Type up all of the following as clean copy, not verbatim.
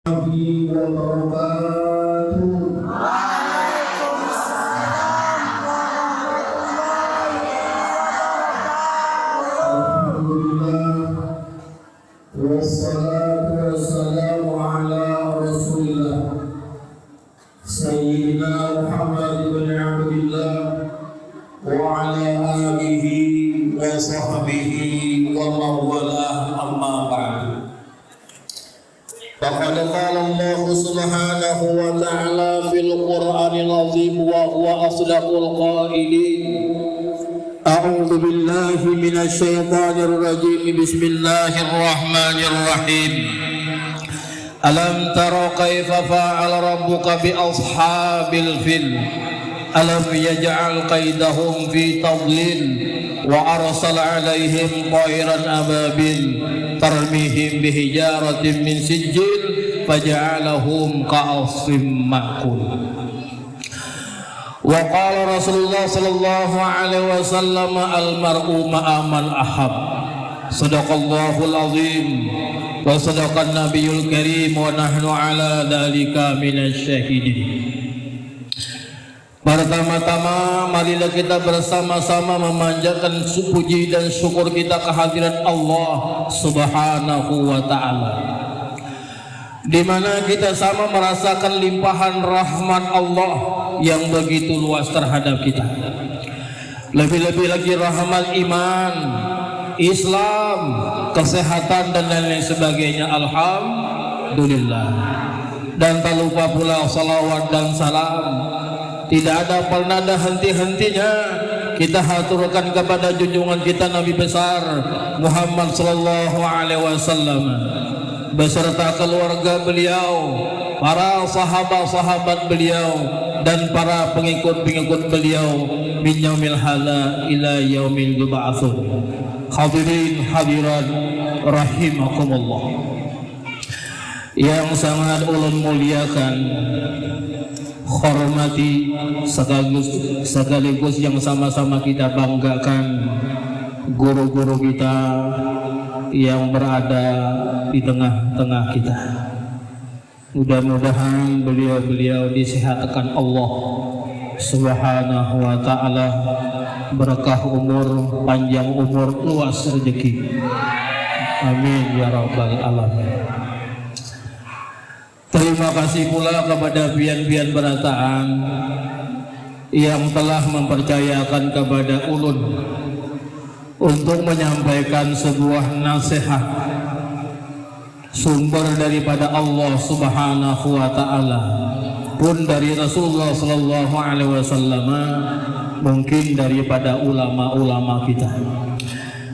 wabarakatuh. Waalaikumsalam warahmatullahi wabarakatuh. Alhamdulillah wassalatu wassalamu ala Rasulillah Sayyidina Muhammad bin Abdillah wa ala alihi wa sahbihi wa mawalah, amma ba'du. فقد قال الله سبحانه وتعالى في القرآن العظيم وهو أصدق القائلين أعوذ بالله من الشيطان الرجيم بسم الله الرحمن الرحيم ألم تروا كيف فعل ربك بأصحاب الفيل ألم يجعل كيدهم في تضليل وأرسل عليهم طيرا أبابيل ترميهم بحجارة من سجيل فجعلهم كعصف مأكول. وقال رسول الله صلى الله عليه وسلم المرء مع من أحب. صدق الله العظيم وصدق النبي الكريم ونحن على ذلك من الشاهدين. Pertama-tama marilah kita bersama-sama memanjatkan puji dan syukur kita kehadirat Allah Subhanahu wa taala, di mana kita sama merasakan limpahan rahmat Allah yang begitu luas terhadap kita. Lebih-lebih lagi rahmat iman, Islam, kesehatan dan lain-lain sebagainya. Alhamdulillah. Dan tak lupa pula salawat dan salam tidak ada pernah henti-hentinya kita haturkan kepada junjungan kita Nabi besar Muhammad sallallahu alaihi wasallam beserta keluarga beliau, para sahabat-sahabat beliau dan para pengikut-pengikut beliau min yaumil hadza ila yaumil yub'atsun. Hadirin hadirat rahimakumullah yang sangat ulun muliakan, hormati sekaligus yang sama-sama kita banggakan guru-guru kita yang berada di tengah-tengah kita. Mudah-mudahan beliau-beliau disehatkan Allah Subhanahu wa ta'ala, berkah umur, panjang umur, luas rezeki. Amin ya rabbal alamin. Terima kasih pula kepada pian-pian berataan yang telah mempercayakan kepada ulun untuk menyampaikan sebuah nasihat sumber daripada Allah Subhanahu wa ta'ala pun dari Rasulullah sallallahu alaihi wasallam, mungkin daripada ulama-ulama kita.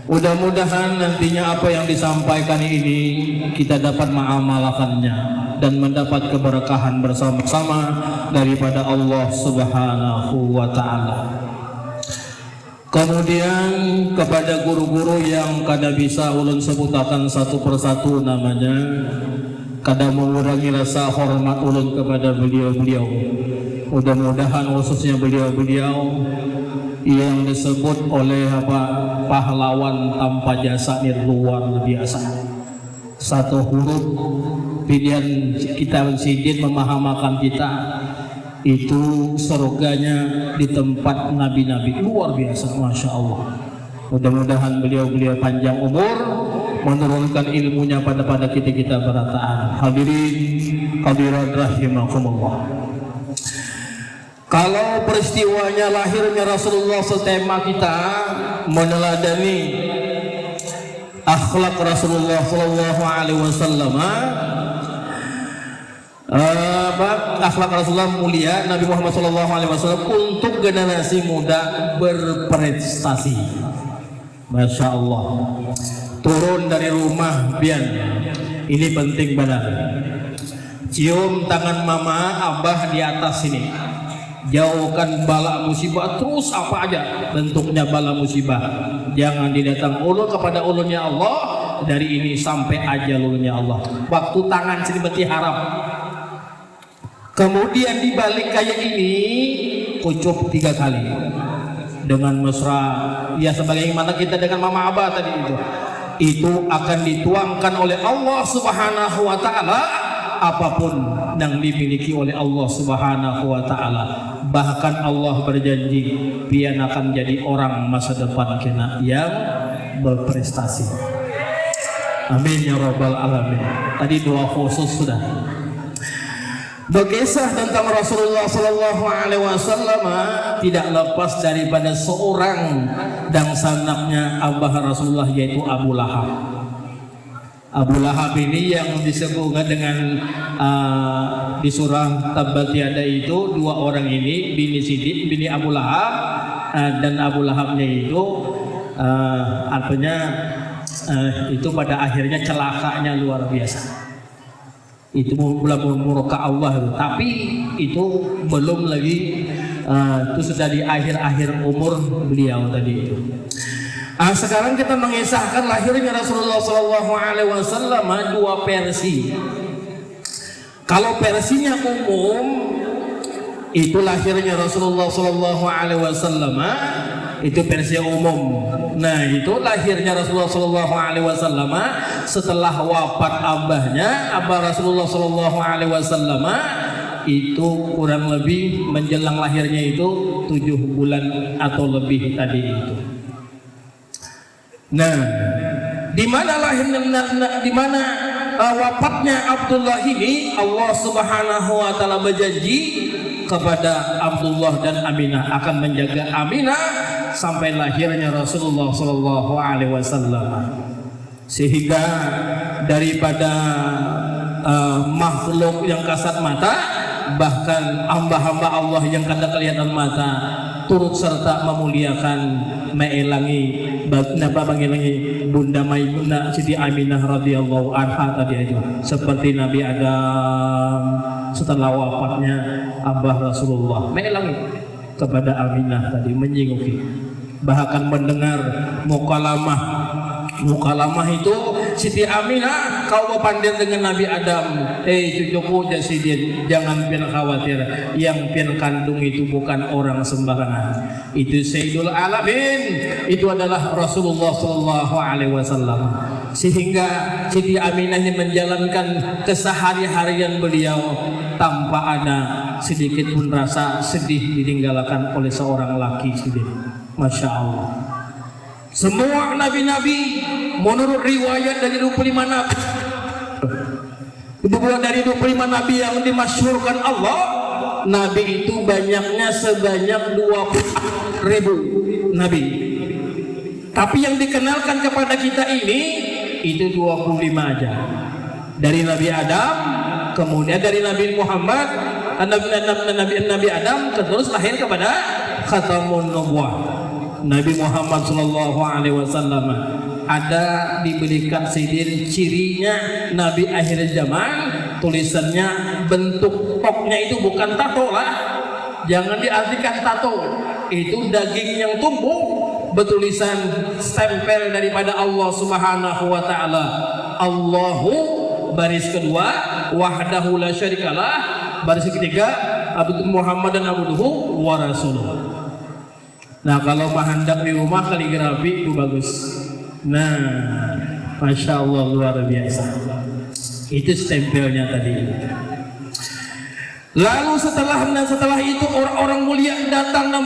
Mudah-mudahan nantinya apa yang disampaikan ini kita dapat mengamalkannya dan mendapat keberkahan bersama-sama daripada Allah Subhanahu wa ta'ala. Kemudian kepada guru-guru yang kada bisa ulun sebutakan satu persatu namanya, kada mengurangi rasa hormat ulun kepada beliau-beliau. Mudah-mudahan khususnya beliau-beliau yang disebut oleh pahlawan tanpa jasa ini luar biasa. Satu huruf pilihan kita sidin memahamakan kita itu surganya di tempat nabi-nabi, luar biasa, masya Allah. Mudah-mudahan beliau-beliau panjang umur, menurunkan ilmunya pada kita berataan. Hadirin hadirat rahimakumullah. Kalau peristiwanya lahirnya Rasulullah setema kita meneladani akhlak Rasulullah sallallahu alaihi wasallam, akhlak Rasulullah mulia Nabi Muhammad sallallahu alaihi wasallam untuk generasi muda berprestasi. Masya Allah. Turun dari rumah pian, ini penting benar. Cium tangan mama abah di atas sini. Jauhkan bala musibah, terus apa aja bentuknya bala musibah. Jangan didatang ulun kepada ulunnya Allah, dari ini sampai ajal ulunnya Allah. Waktu tangan sini berarti haram. Kemudian dibalik kayak ini, kucup 3 kali dengan mesra, ya sebagaimana kita dengan mama abah tadi itu akan dituangkan oleh Allah Subhanahu wa ta'ala apapun yang dimiliki oleh Allah Subhanahu wa taala. Bahkan Allah berjanji pian akan jadi orang masa depan kena yang berprestasi. Amin ya rabbal alamin. Tadi doa khusus sudah. Berkisah tentang Rasulullah Sallallahu Alaihi Wasallam tidak lepas daripada seorang dan sanaknya abah Rasulullah, yaitu Abu Lahab. Abu Lahab ini yang disebut dengan di surah Tabbat Yada itu, dua orang ini bini Sidik, bini Abu Lahab, dan Abu Lahabnya itu artinya itu pada akhirnya celakanya luar biasa. Itu belum murka Allah itu. Tapi itu belum lagi itu sudah di akhir-akhir umur beliau tadi itu. Sekarang kita mengisahkan lahirnya Rasulullah SAW dua versi. Kalau versinya umum itu lahirnya Rasulullah SAW itu versi umum. Nah, itu lahirnya Rasulullah SAW setelah wafat abahnya, abah Rasulullah SAW itu kurang lebih menjelang lahirnya itu 7 bulan atau lebih tadi itu. Nah, di mana lahirnya, di mana wafatnya Abdullah ini, Allah Subhanahu wa taala berjanji kepada Abdullah dan Aminah akan menjaga Aminah sampai lahirnya Rasulullah sallallahu alaihi wasallam. Sehingga daripada makhluk yang kasat mata, bahkan hamba-hamba Allah yang kada kelihatan mata turut serta memuliakan, mengelangi Bunda Maimunah Siti Aminah radhiyallahu anha tadi itu, seperti Nabi Adam setelah wafatnya abah Rasulullah mengelangi kepada Aminah tadi, menyinguki, bahkan mendengar mukalamah itu Siti Aminah, kau berpandir dengan Nabi Adam, cucuku Jasidin, jangan pian khawatir, yang pian kandung itu bukan orang sembarangan, itu Sayyidul Alamin, itu adalah Rasulullah Sallallahu Alaihi Wasallam. Sehingga Siti Aminah ini menjalankan kesehari-harian beliau tanpa ada sedikit pun rasa sedih ditinggalkan oleh seorang laki sedih. Masya Allah. Semua nabi-nabi menurut riwayat dari 25 nabi, dari 25 nabi yang dimasyhurkan Allah, nabi itu banyaknya sebanyak 20.000 nabi. Tapi yang dikenalkan kepada kita ini itu 25 aja. Dari Nabi Adam, kemudian dari Nabi Muhammad, Nabi Adam, terus lahir kepada Khatamun Nubuwah Nabi Muhammad Sallallahu Alaihi Wasallam. Ada diberikan sidin cirinya Nabi akhir zaman, tulisannya bentuk toknya itu bukan tato lah, jangan diartikan tato, itu daging yang tumbuh, bertulisan stempel daripada Allah Subhanahu wa taala. Allahu baris kedua, wahdahu la syarikalah, baris ketiga, Abdul Muhammad dan abduhu wa rasuluh. Nah, kalau mahandak di rumah kaligrafi itu bagus. Nah, Masya Allah luar biasa. Itu stempelnya tadi. Lalu setelah itu orang-orang mulia datang dan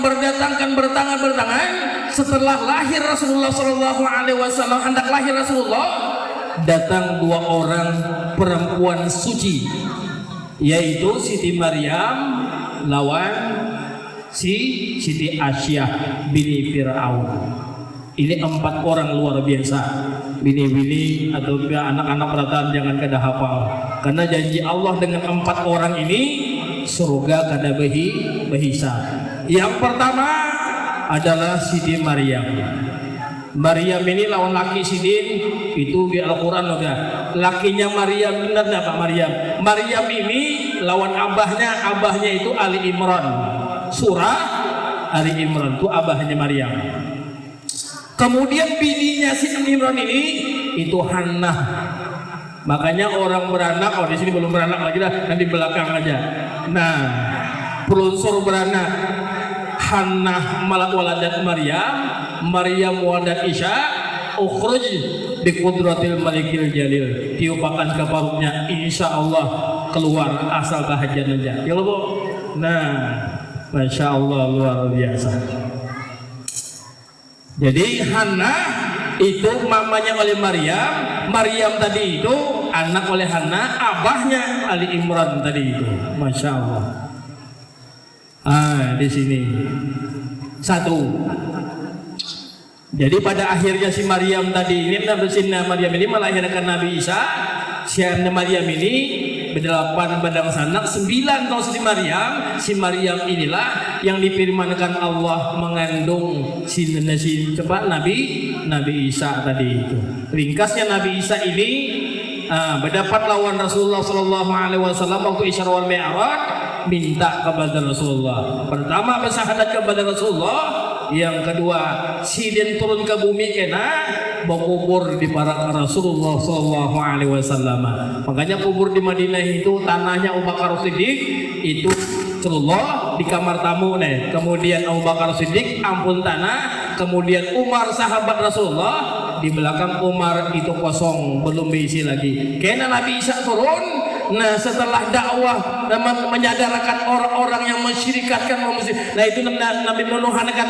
bertangan. Setelah lahir Rasulullah Sallallahu Alaihi Wasallam, hendak lahir Rasulullah, datang 2 orang perempuan suci, yaitu Siti Maryam lawan Siti Asyah bini Fir'aun. Ini 4 orang luar biasa. Bini-bini atau anak-anak perhatian jangan kada hafal, karena janji Allah dengan 4 orang ini surga kada berhisab. Yang pertama adalah Siti Maryam. Maryam ini lawan laki Sidin itu di Al-Quran udah. Lakinya Maryam benar apa Maryam? Maryam ini lawan abahnya itu Ali Imran. Surah Ali Imran itu abahnya Maryam. Kemudian bininya si Imran ini itu Hannah. Makanya orang beranak, di sini belum beranak lagi dah, nanti belakang aja. Nah, pelunsur beranak Hannah malak waladat Maryam waladat Isya, ukhruj bi qudratil malikil jalil. Tiupakan ke perutnya, insya Allah keluar asal bahagian aja. Ya Bu. Nah, Masya Allah luar biasa. Jadi Hana itu mamanya oleh Maryam, Maryam tadi itu anak oleh Hana, abahnya Ali Imran tadi itu. Masya Allah. Di sini satu. Jadi pada akhirnya si Maryam tadi ini, Maryam ini melahirkan Nabi Isa. Si Maryam ini berdelapan badang sanak, 9 tahun si Maryam inilah yang difirmankan Allah mengandung Nabi Isa tadi itu. Ringkasnya Nabi Isa ini berdapat lawan Rasulullah SAW waktu Isra wal Mi'raj, minta kepada Rasulullah. Pertama bersahadat kepada Rasulullah, yang kedua sidin turun ke bumi kena berkubur di parak Rasulullah SAW. Makanya kubur di Madinah itu tanahnya Abu Bakar Siddiq itu Rasulullah di kamar tamu nih. Kemudian Abu Bakar Siddiq ampun tanah. Kemudian Umar sahabat Rasulullah, di belakang Umar itu kosong, belum diisi lagi. Karena Nabi Isa turun. Nah setelah dakwah menyadarkan orang-orang yang mensyirikatkan nah itu Nabi menuhankan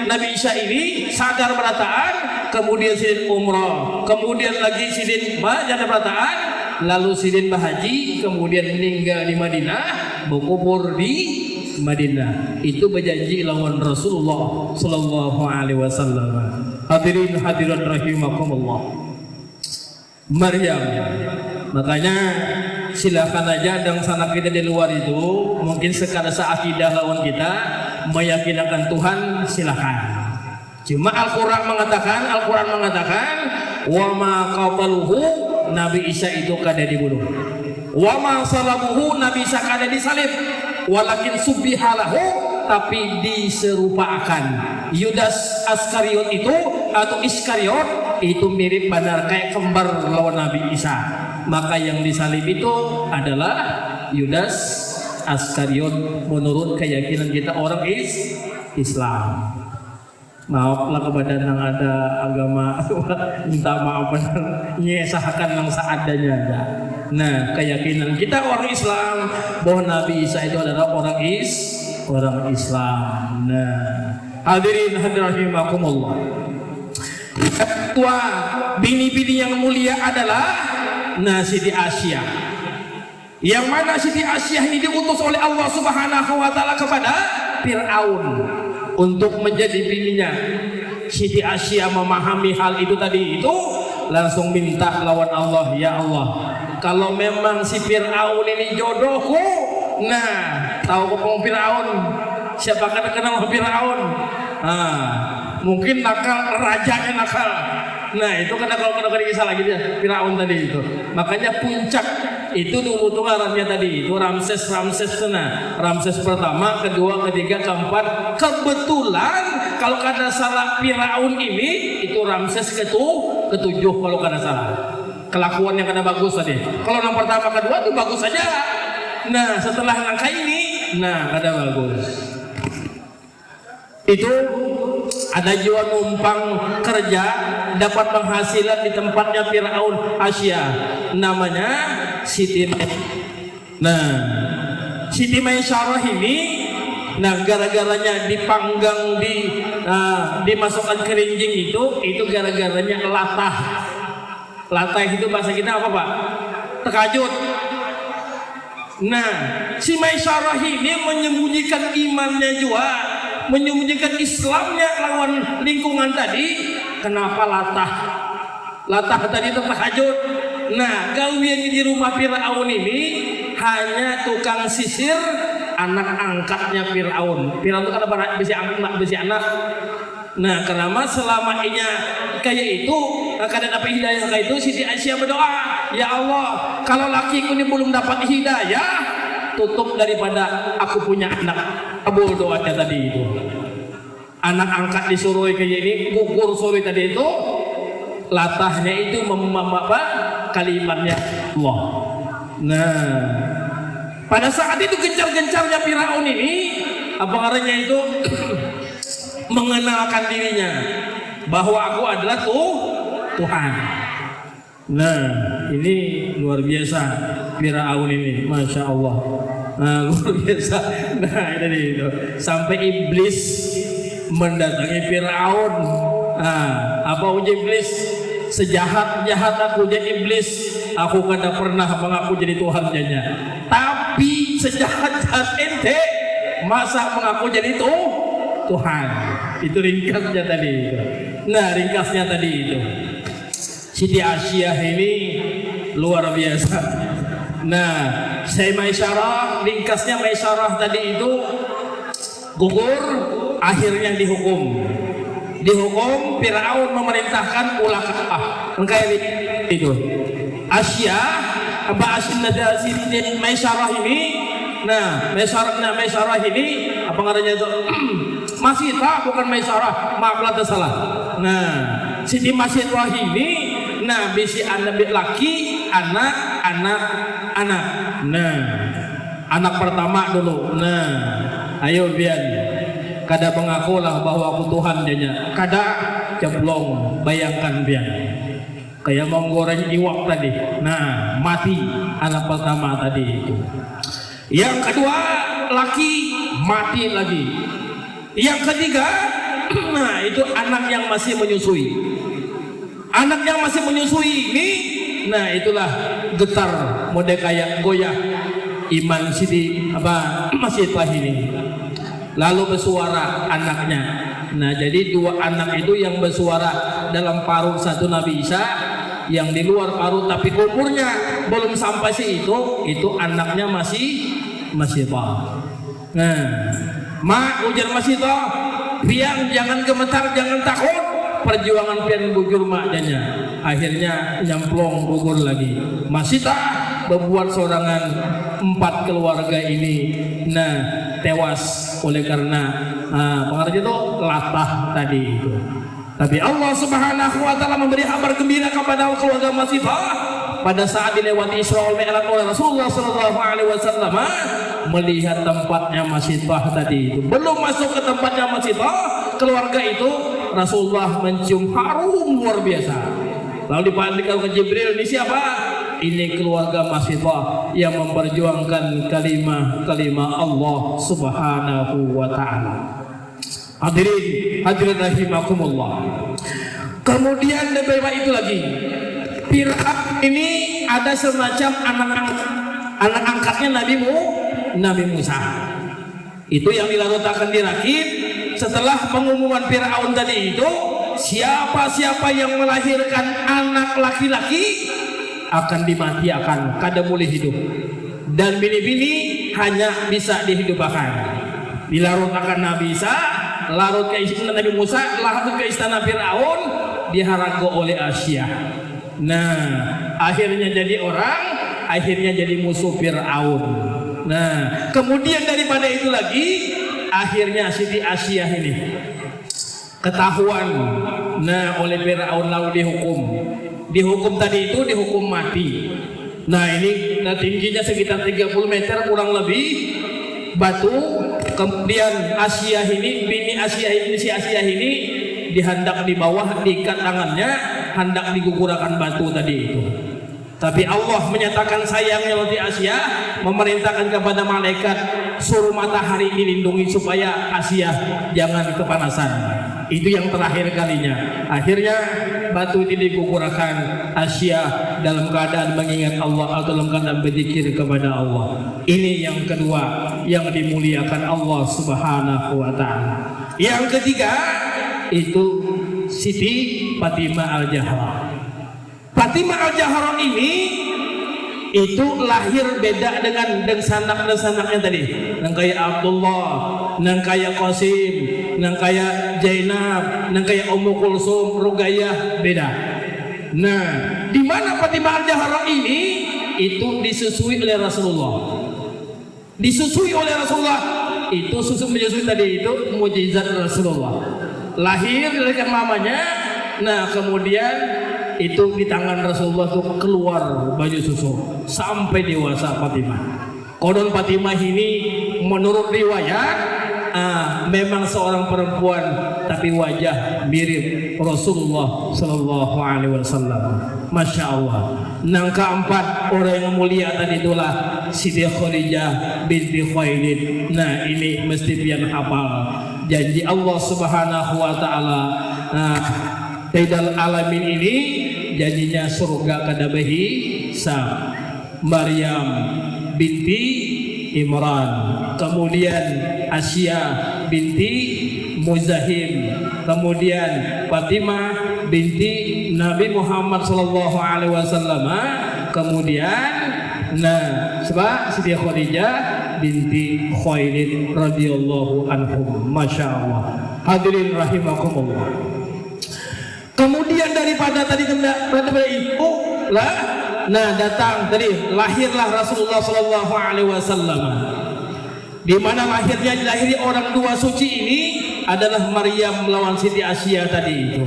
Nabi Isa ini sadar berataan, kemudian sidin umrah, kemudian lagi sidin jadi berataan, lalu sidin bahaji, kemudian meninggal di Madinah, berkubur di Madinah. Itu berjanji lawan Rasulullah Sallallahu Alaihi Wasallam. Hadirin hadirat rahimakumullah. Maryam, makanya silakan aja dan sana kita di luar itu mungkin sekadar seakidah lawan kita meyakinkan Tuhan, silakan. Cuma Al-Quran mengatakan wa ma qataluhu, Nabi Isa itu kada dibunuh, wa ma salabuhu, Nabi Isa kada disalib, walakin subbihalahu, tapi diserupakan. Yudas Askariot itu atau Iskariot itu mirip benar kayak kembar lawan Nabi Isa. Maka yang disalib itu adalah Yudas Askariot menurut keyakinan kita orang Islam. Maaflah kepada yang ada agama minta maaf nyesahakan yang seadanya aja. Nah keyakinan kita orang Islam bahwa Nabi Isa itu adalah orang Islam. Nah hadirin rahimakumullah. Ketua bini-bini yang mulia adalah Siti Asyah. Yang mana Siti Asyah ini diutus oleh Allah Subhanahu wa taala kepada Firaun untuk menjadi bininya. Siti Asyah memahami hal itu tadi itu langsung minta lawan Allah, ya Allah, kalau memang si Firaun ini jodohku, nah tahu kok Firaun siapa kenal Firaun? Mungkin nakal, rajanya nakal. Nah itu karena kalau kisah lagi dia Firaun tadi itu. Makanya puncak itu dulu tuh ngarannya tadi itu Ramses Ramses pertama, kedua, ketiga, keempat. Kebetulan kalau kada salah Firaun ini itu Ramses ketujuh kalau kada salah. Kelakuan yang kada bagus tadi. Kalau yang pertama kedua itu bagus saja. Nah setelah langkah ini kada bagus. Itu ada jiwa numpang kerja dapat penghasilan di tempatnya Firaun Asyah, namanya Siti. Nah Siti Maisyarah ini, nah gara-garanya dipanggang dimasukkan kerinjing itu gara-garanya latah itu bahasa kita apa Pak? Terkajut. Nah si Maisyarah ini menyembunyikan imannya juga, menyembunyikan Islamnya lawan lingkungan tadi. Kenapa latah tadi itu terkajut. Nah gawiannya di rumah Firaun ini hanya tukang sisir anak angkatnya Firaun. Firaun itu kan besi anak. Nah kenapa selama ini kayak itu kadang dapat hidayah kayak itu, Siti Aisyah berdoa, ya Allah kalau lakiku ini belum dapat hidayah, tutup daripada aku punya anak. Kabul doanya tadi itu. Anak angkat disuruh kayak ini, gugur suruh tadi itu, latahnya itu kalimatnya Allah. Nah, pada saat itu gencar-gencarnya Firaun ini, apa artinya itu mengenalkan dirinya bahwa aku adalah Tuhan. Nah, ini luar biasa Firaun ini, masya Allah. Nah, luar biasa. Nah, itu sampai iblis mendatangi Firaun. Nah, apa uji iblis? Sejahat-jahat aku jadi iblis, aku kada pernah mengaku jadi Tuhannya. Tapi sejahat-jahat ente, masa mengaku jadi Tuhan? Itu ringkasnya tadi. Nah, ringkasnya tadi itu. Siti Asyah ini luar biasa. Nah, saya Maisyarah, ringkasnya Maisyarah tadi itu gugur, akhirnya dihukum. Dihukum, Firaun memerintahkan ulah Ka'bah. Kayak itu. Asyah, Mbak Asyah Siti Maisyarah ini, nah Maisyarah ini apa ngarannya itu? Masih tak, bukan Maisyarah, maaflah tersalah. Nah, Siti Maisyarah ini, nah bisi anak laki, anak. Nah, anak pertama dulu. Nah, ayo biar kada mengakulah bahwa aku Tuhan jadinya. Kada ceblong, bayangkan biar kayak mau goreng iwak tadi. Nah, mati anak pertama tadi itu. Yang kedua laki, mati lagi. Yang ketiga, nah itu anak yang masih menyusui. Anak yang masih menyusui ini, nah itulah getar mode kayak goyah iman Siti apa masih ini. Lalu bersuara anaknya. Nah, jadi dua anak itu yang bersuara dalam parut satu Nabi Isa, yang di luar parut tapi umurnya belum sampai itu anaknya masih toh. Nah, mak ujar masih toh, pian jangan gemetar, jangan takut. Perjuangan pian bujur maknya. Akhirnya nyamplong gugur lagi. Masih tak membuat sorangan 4 keluarga ini tewas oleh karena pengaruh itu latah tadi itu. Tapi Allah Subhanahu wa taala memberi kabar gembira kepada keluarga Masifah pada saat dilewati Isra wal Mi'raj oleh Rasulullah sallallahu alaihi wasallam, melihat tempatnya Masifah tadi itu. Belum masuk ke tempatnya Masifah, keluarga itu Rasulullah mencium harum luar biasa. Lalu dipanggil ke Jibril, ini siapa? Ini keluarga Masifah yang memperjuangkan kalimah Allah Subhanahu wa taala. Hadirin rahimakumullah. Kemudian lebih baik itu lagi, Firaun ini ada semacam anak angkatnya Nabi Musa. Itu yang dilarutakan dirakit setelah pengumuman Firaun tadi itu, siapa yang melahirkan anak laki-laki akan dimatikan, kada boleh hidup, dan bini-bini hanya bisa dihidupkan. Dilarutakan Nabi Isa, larut ke istana Nabi Musa, larut ke istana Firaun, diharago oleh Asyah. Nah, akhirnya jadi orang, akhirnya jadi musuh Firaun. Nah, kemudian daripada itu lagi, akhirnya Siti Asyah ini ketahuan oleh Firaun, lalu dihukum tadi itu, dihukum mati. Nah, ini tingginya sekitar 30 meter kurang lebih batu. Kemudian Asyah ini, bini Asyah ini, si Asyah ini dihendak di bawah, diikat tangannya, hendak digugurkan batu tadi itu. Tapi Allah menyatakan sayangnya oleh Asyah, memerintahkan kepada malaikat suruh matahari dilindungi supaya Asyah jangan kepanasan. Itu yang terakhir kalinya. Akhirnya batu itu digugurkan, Asyah dalam keadaan mengingat Allah atau dalam keadaan berzikir kepada Allah. Ini yang kedua yang dimuliakan Allah Subhanahu wa taala. Yang ketiga itu Siti Fatimah Al-Zahra. Fatimah Al-Zahra ini itu lahir beda dengan sanak-sanaknya tadi. Nang kayak Abdullah, nang kayak Qasim, nang kayak Zainab, nang kayak Ummu Kulsum, Ruqayyah, beda. Nah, di mana Fatimah Al-Zahra ini itu disusui oleh Rasulullah. Disusui oleh Rasulullah. Itu susu menyusui tadi itu mukjizat Rasulullah. Lahir dari mamanya. Nah, kemudian itu di tangan Rasulullah tuh keluar baju susu sampai dewasa Fatimah. Konon Fatimah ini menurut riwayat memang seorang perempuan tapi wajah mirip Rasulullah sallallahu alaihi wasallam. Masya Allah. Yang keempat orang yang mulia tadi itulah Siti Khadijah binti Khuwailid. Nah, ini mesti pian hafal janji Allah Subhanahu wa taala. Sayyidul alamin ini janjinya surga kadabahi sa Maryam binti Imran, kemudian Asya binti Muzahim, kemudian Fatimah binti Nabi Muhammad sallallahu alaihi wasallam, kemudian Siti Khadijah binti Khuwailid radhiyallahu anhum. Masya Allah. Hadirin rahimakumullah. Kemudian daripada tadi itu lah, datang tadi lahirlah Rasulullah sallallahu alaihi wasallam. Di mana lahirnya dilahiri orang dua suci ini adalah Maryam melawan Siti Asya tadi itu.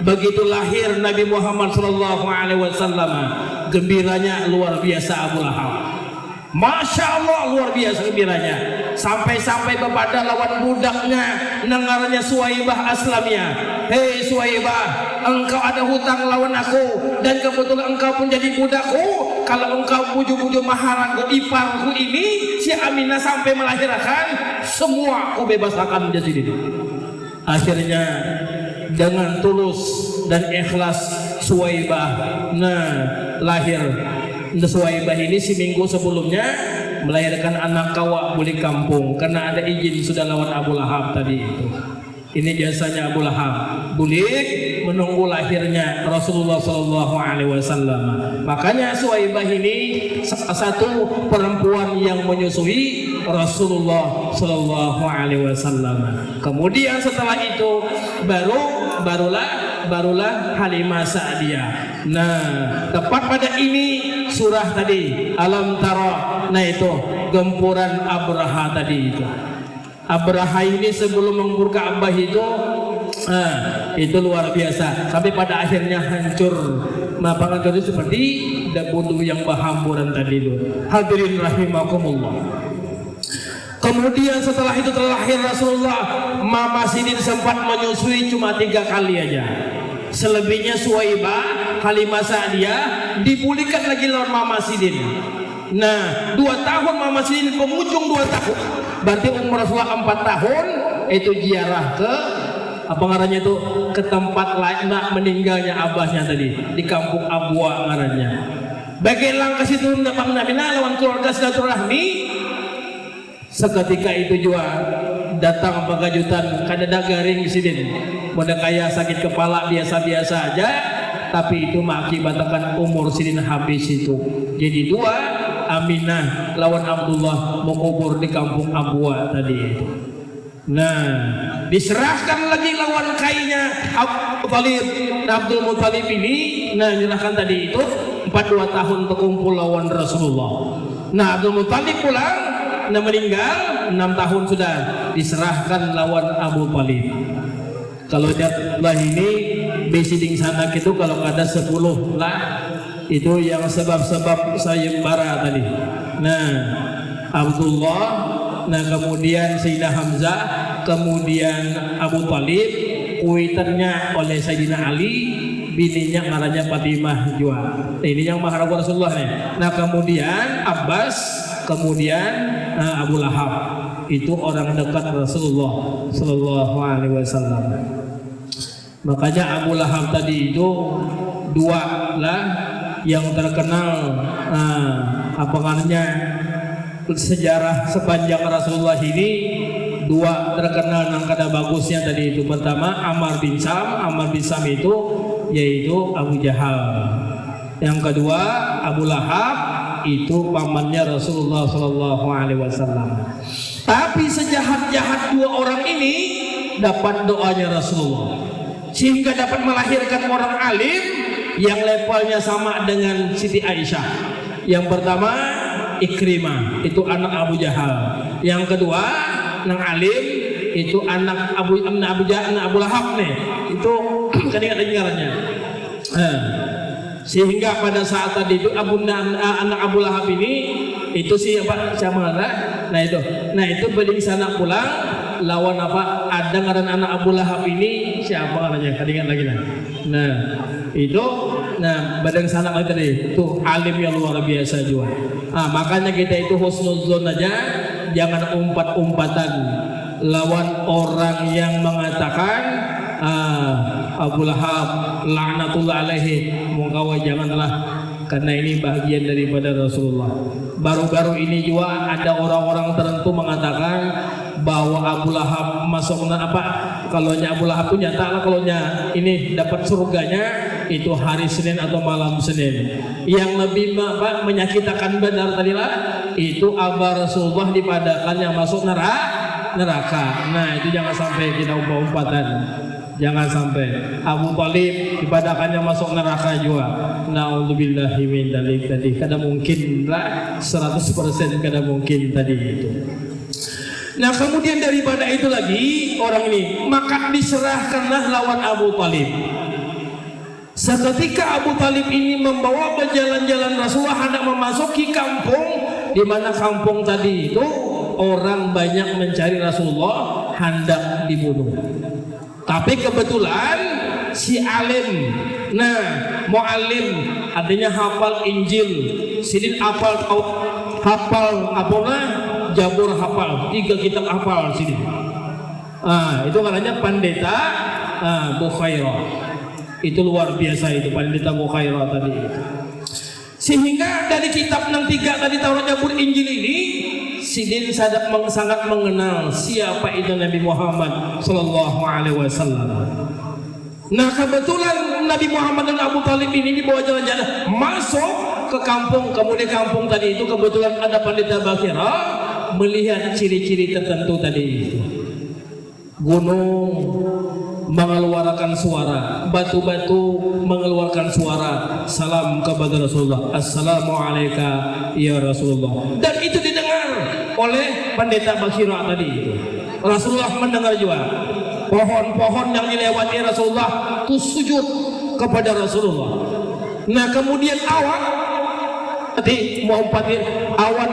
Begitu lahir Nabi Muhammad sallallahu alaihi wasallam, gembiranya luar biasa Abu Lahab. Masya Allah, luar biasa gembiranya. Sampai-sampai bepada lawan budaknya nengarnya Suwaibah Aslamiyah. Hei Suwaibah, engkau ada hutang lawan aku, dan kebetulan engkau pun jadi budakku. Kalau engkau bujuk-bujuk maharanku iparku ini si Aminah sampai melahirkan, semua aku bebaskan jadi ini. Akhirnya dengan tulus dan ikhlas Suwaibah lahir. Suwaibah ini seminggu sebelumnya melahirkan anak kawak buli kampung karena ada izin sudah lawan Abu Lahab tadi itu. Ini biasanya Abu Lahab bulik menunggu lahirnya Rasulullah sallallahu alaihi wasallam. Makanya Suwaibah ini salah satu perempuan yang menyusui Rasulullah sallallahu alaihi wasallam. Kemudian setelah itu barulah Halimah Sa'diyah. Nah, tepat pada ini surah tadi Alam Tara. Nah, itu gempuran Abraha tadi itu. Abraha ini sebelum menggempur Ka'bah itu luar biasa. Sampai pada akhirnya hancur. Hancur itu seperti debu yang berhamburan tadi itu. Hadirin rahimakumullah. Kemudian setelah itu terlahir Rasulullah, Mama Sidin sempat menyusui cuma 3 kali aja. Selebihnya Suwaibah, Halimah Sa'diyah dipulihkan lagi lawan Mama Sidin. Nah, 2 tahun Mama Sidin, penghujung 2 tahun. Berarti umur Rasulullah 4 tahun itu ziarah ke ke tempat lain meninggalnya abahnya tadi di kampung Abwa ngarannya. Bagilah ke situ Nabi lawan keluarga silaturahmi. Seketika itu juga datang pengajutan kadada garing Sidin. Mudah kaya sakit kepala biasa-biasa aja, tapi itu mengakibatkan umur Sidin habis itu. Jadi 2 Aminah lawan Abdullah mengubur di kampung Abwa tadi itu. Nah, diserahkan lagi lawan kainya Abdul Muthalib ini. Nah, diserahkan tadi itu 42 tahun terkumpul lawan Rasulullah. Nah, Abdul Muthalib pulang, meninggal 6 tahun sudah diserahkan lawan Abu Talib. Kalau lah ini besiding sana itu kalau ada 10 lah itu yang sebab-sebab sayembara tadi. Nah, Abdullah, kemudian Sayyidina Hamzah, kemudian Abu Talib, kuiternya oleh Sayyidina Ali, bininya ngarannya Fatimah juga. Ini yang maharabu Rasulullah nih. Nah, kemudian Abbas, kemudian Abu Lahab, itu orang dekat Rasulullah sallallahu alaihi wasallam. Makanya Abu Lahab tadi itu 2 lah yang terkenal sejarah sepanjang Rasulullah ini. 2 terkenal yang kada bagusnya tadi itu. Pertama Amr bin Sam itu yaitu Abu Jahal. Yang kedua Abu Lahab itu pamannya Rasulullah sallallahu alaihi wasallam. Tapi sejahat-jahat 2 orang ini dapat doanya Rasulullah, sehingga dapat melahirkan orang alim yang levelnya sama dengan Siti Aisyah. Yang pertama Ikrimah, itu anak Abu Jahal. Yang kedua nang alim itu anak Abu Lahab nih. Itu kan ingat-ingatnya. Sehingga pada saat tadi itu anak Abu Lahab ini itu siapa? Nah itu beli sana pulang lawan apa? Ada ngaran anak Abu Lahab ini siapa namanya? Kadang lagi lah. Nah, itu badan sanak lagi tadi. Tuh alim yang luar biasa juga. Makanya kita itu husnuzon aja, jangan umpat-umpatan lawan orang yang mengatakan Abu Lahab laknatullah alaihi, mukawa janganlah, karena ini bagian daripada Rasulullah. Baru-baru ini juga ada orang-orang tertentu mengatakan bahwa Abu Lahab masuk apa, kalau Abu Lahab itu nyata lah, kalau ini dapat surganya itu hari Senin atau malam Senin. Yang lebih menyakitkan benar tadilah itu Aba Rasulullah dipadakan yang masuk neraka. Nah itu jangan sampai kita umpatan. Jangan sampai Abu Talib ibadakannya masuk neraka juga. Na'udzubillahi min dzalik tadi. Kada mungkin lah 100% kada mungkin tadi itu. Nah kemudian daripada itu lagi orang ini maka diserahkanlah lawan Abu Talib. Seketika Abu Talib ini membawa berjalan-jalan Rasulullah hendak memasuki kampung, di mana kampung tadi itu orang banyak mencari Rasulullah hendak dibunuh. Tapi kebetulan si alim, mu'alim artinya hafal Injil, sidin hafal apalah Jabur hafal, 3 kitab hafal sidin. Itu namanya Pandeta Bukhairah. Itu luar biasa itu Pandeta Bukhairah tadi itu. Sehingga dari kitab 3 tadi Taurat Jabur Injil ini sidin sangat mengenal siapa itu Nabi Muhammad Sallallahu Alaihi Wasallam. Nah kebetulan Nabi Muhammad dan Abu Talib ini dibawa jalan-jalan masuk ke kampung. Kemudian kampung tadi itu kebetulan ada Pandeta Bukhairah melihat ciri-ciri tertentu tadi itu. Gunung mengeluarkan suara, batu-batu mengeluarkan suara salam kepada Rasulullah, Assalamualaikum ya Rasulullah. Dan itu didengar oleh Pandeta Bukhairah tadi itu. Rasulullah mendengar juga. Pohon-pohon yang dilewati Rasulullah itu sujud kepada Rasulullah. Nah kemudian awan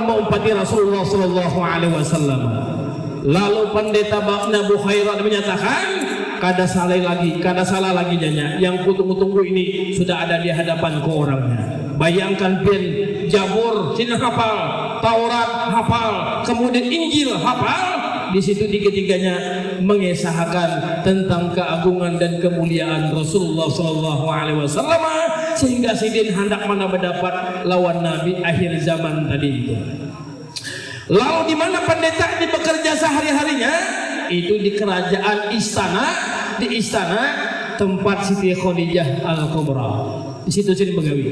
mengumpati Rasulullah Sallallahu Alaihi Wasallam. Lalu Pandeta Bukhairah menyatakan kada salah lagi janya. Yang kutunggu-tunggu ini sudah ada di hadapanku orangnya. Bayangkan Jabur sini hafal, Taurat hafal, kemudian Injil hafal. Di situ tiga-tiganya mengesahkan tentang keagungan dan kemuliaan Rasulullah Sallallahu Alaihi Wasallam, sehingga sidin hendak mana mendapat lawan Nabi akhir zaman tadi itu. Lalu di mana pendeta ini bekerja sehari-harinya? Itu di kerajaan di istana tempat Siti Khadijah Al-Kubra. Di situ sini begawi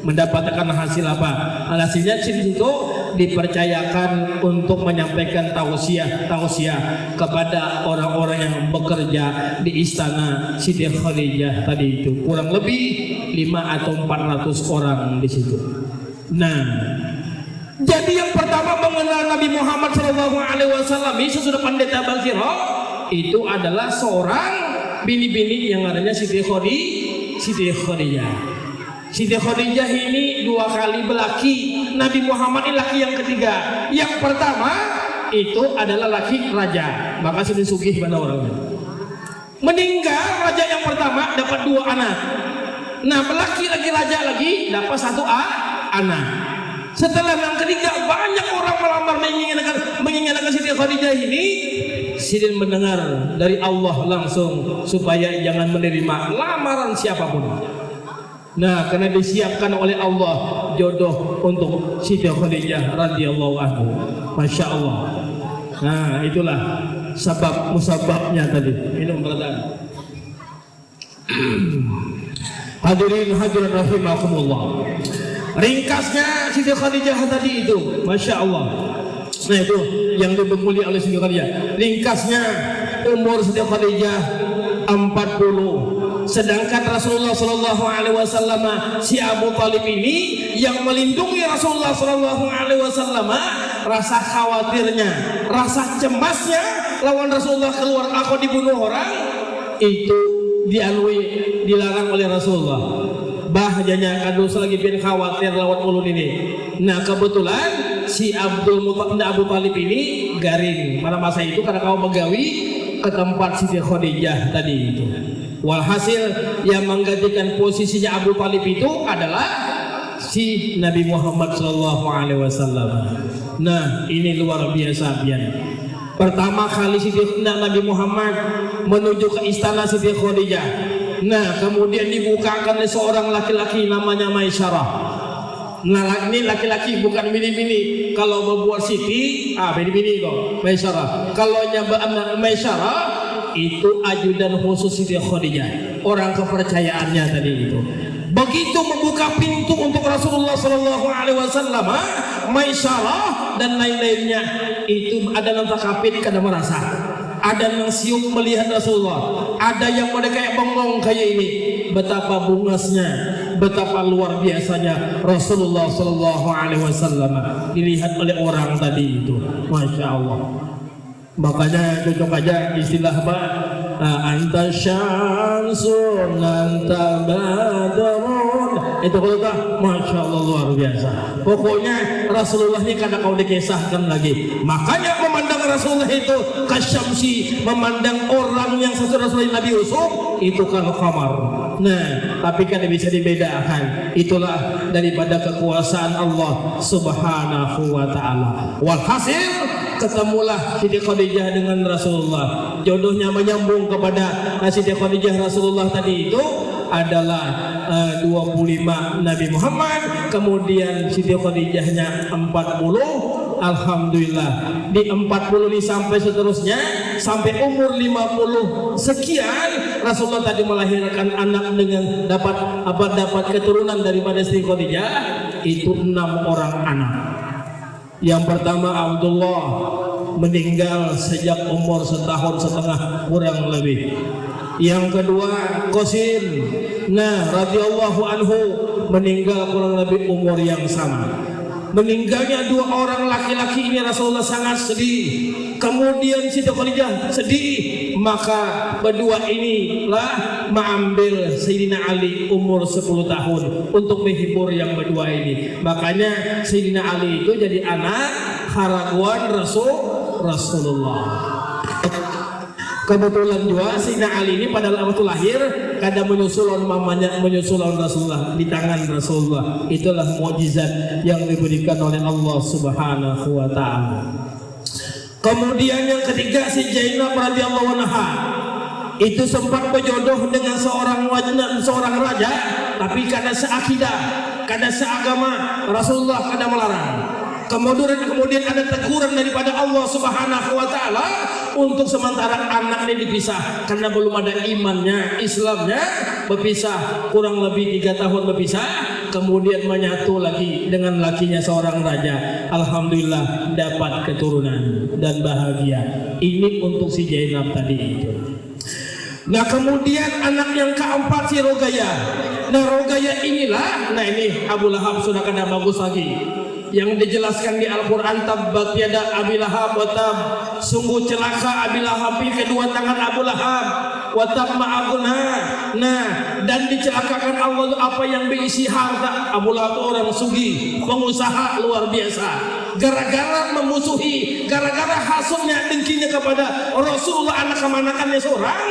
mendapatkan hasil apa? Hasilnya di situ dipercayakan untuk menyampaikan tausiah kepada orang-orang yang bekerja di istana Siti Khadijah tadi itu. Kurang lebih 5 atau 400 orang di situ. Nah, jadi yang pertama mengenal Nabi Muhammad SAW sesudah Pandeta Bukhairah itu adalah seorang bini-bini yang adanya Siti Khadijah. Siti Khadijah ini 2 kali belaki. Nabi Muhammad ini laki yang ketiga. Yang pertama itu adalah laki raja, maka sudah sugih pada orangnya. Meninggal raja yang pertama dapat 2 anak. Nah belaki lagi raja lagi dapat 1 anak. Setelah yang ketiga banyak orang melamar menginginkan Siti Khadijah ini. Sidin mendengar dari Allah langsung supaya jangan menerima lamaran siapapun. Nah, karena disiapkan oleh Allah jodoh untuk Siti Khadijah radhiyallahu anhu. Masya Allah. Nah, itulah musababnya tadi. Minum berdan. Hadirin hadirat rahimakumullah. Ringkasnya Siti Khadijah tadi itu, Masya Allah. Nah itu yang dimulia oleh Siti Khadijah. Ringkasnya umur Siti Khadijah 40. Sedangkan Rasulullah Sallallahu Alaihi Wasallam si Abu Talib ini yang melindungi Rasulullah Sallallahu Alaihi Wasallam, rasa khawatirnya, rasa cemasnya lawan Rasulullah keluar aku dibunuh orang itu dilarang oleh Rasulullah. Bahayanya kado selagi biar khawatir lawan ulun ini. Nah kebetulan si Abu Talib ini garing. Pada masa itu karena kau begawi ke tempat Siti Khadijah tadi itu. Walhasil yang menggantikan posisinya Abu Talib itu adalah si Nabi Muhammad SAW. Nah, ini luar biasa pian. Pertama kali Nabi Muhammad menuju ke istana Siti Khadijah. Nah, kemudian dibukakan oleh seorang laki-laki namanya Maisyarah. Nah, ini laki-laki bukan bini-bini. Kalau berbuat Siti, bini-bini kok Maisyarah. Kalau nyabaan Maisyarah itu ajudan khusus Siti Khadijah, orang kepercayaannya tadi itu. Begitu membuka pintu untuk Rasulullah SAW, Maisyarah dan lain-lainnya itu ada yang takapit kada merasa, ada yang siuk melihat Rasulullah, ada yang pada kayak bengong kayak ini. Betapa bungasnya, betapa luar biasanya Rasulullah SAW dilihat oleh orang tadi itu, Masya Allah. Makanya cocok aja istilah apa? Anta syamsun anta badrun. Itu kalau tak, Masya Allah luar biasa. Pokoknya Rasulullah ini kadang kau dikisahkan lagi. Makanya memandang Rasulullah itu kasyamsi, memandang orang yang sesuai Rasulullah Nabi Yusuf itu kalau kamar. Nah, tapi kan bisa dibedakan. Itulah daripada kekuasaan Allah Subhanahu wa Ta'ala. Walhasil ketemulah Siti Khadijah dengan Rasulullah. Jodohnya menyambung kepada Siti Khadijah Rasulullah tadi itu adalah 25 Nabi Muhammad, kemudian Siti Khadijahnya 40. Alhamdulillah di 40 ini sampai seterusnya sampai umur 50 sekian Rasulullah tadi melahirkan anak dengan dapat keturunan daripada Siti Khadijah itu 6 orang anak. Yang pertama Abdullah meninggal sejak umur 1,5 tahun kurang lebih. Yang kedua Qasim, radhiyallahu anhu meninggal kurang lebih umur yang sama. Meninggalnya 2 orang laki-laki ini Rasulullah sangat sedih. Kemudian Siti Khadijah sedih, maka berdua inilah mengambil Sayyidina Ali umur 10 tahun untuk menghibur yang berdua ini. Makanya Sayyidina Ali itu jadi anak haraguan Rasulullah. Kebetulan juga Sayyidina Ali ini pada waktu lahir kadang menyusul mamanya, menyusul Rasulullah di tangan Rasulullah. Itulah mukjizat yang diberikan oleh Allah Subhanahu wa Ta'ala. Kemudian yang ketiga si Zainab radhiyallahu anha itu sempat berjodoh dengan seorang raja, tapi karena seakidah, karena seagama Rasulullah kada melarang. Kemudian ada teguran daripada Allah Subhanahu wa Ta'ala untuk sementara anak ini dipisah karena belum ada imannya, Islamnya, berpisah kurang lebih 3 tahun berpisah, kemudian menyatu lagi dengan lakinya seorang raja. Alhamdulillah dapat keturunan dan bahagia. Ini untuk si Zainab tadi itu. Nah, kemudian anak yang keempat si Rogaya. Nah, Rogaya inilah, ini Abu Lahab sudah kada bagus lagi. Yang dijelaskan di Al-Quran, tabbat yada Abi Lahab wa tab, sungguh celaka Abi Lahab, kedua tangan Abu Lahab, wa tab ma'aguna. Nah, dan dicelakakan Allah apa yang berisi harta. Abu Lahab orang sugih, pengusaha luar biasa. Gara-gara memusuhi, gara-gara hasutnya, dengkinya kepada Rasulullah, anak kemanakannya seorang,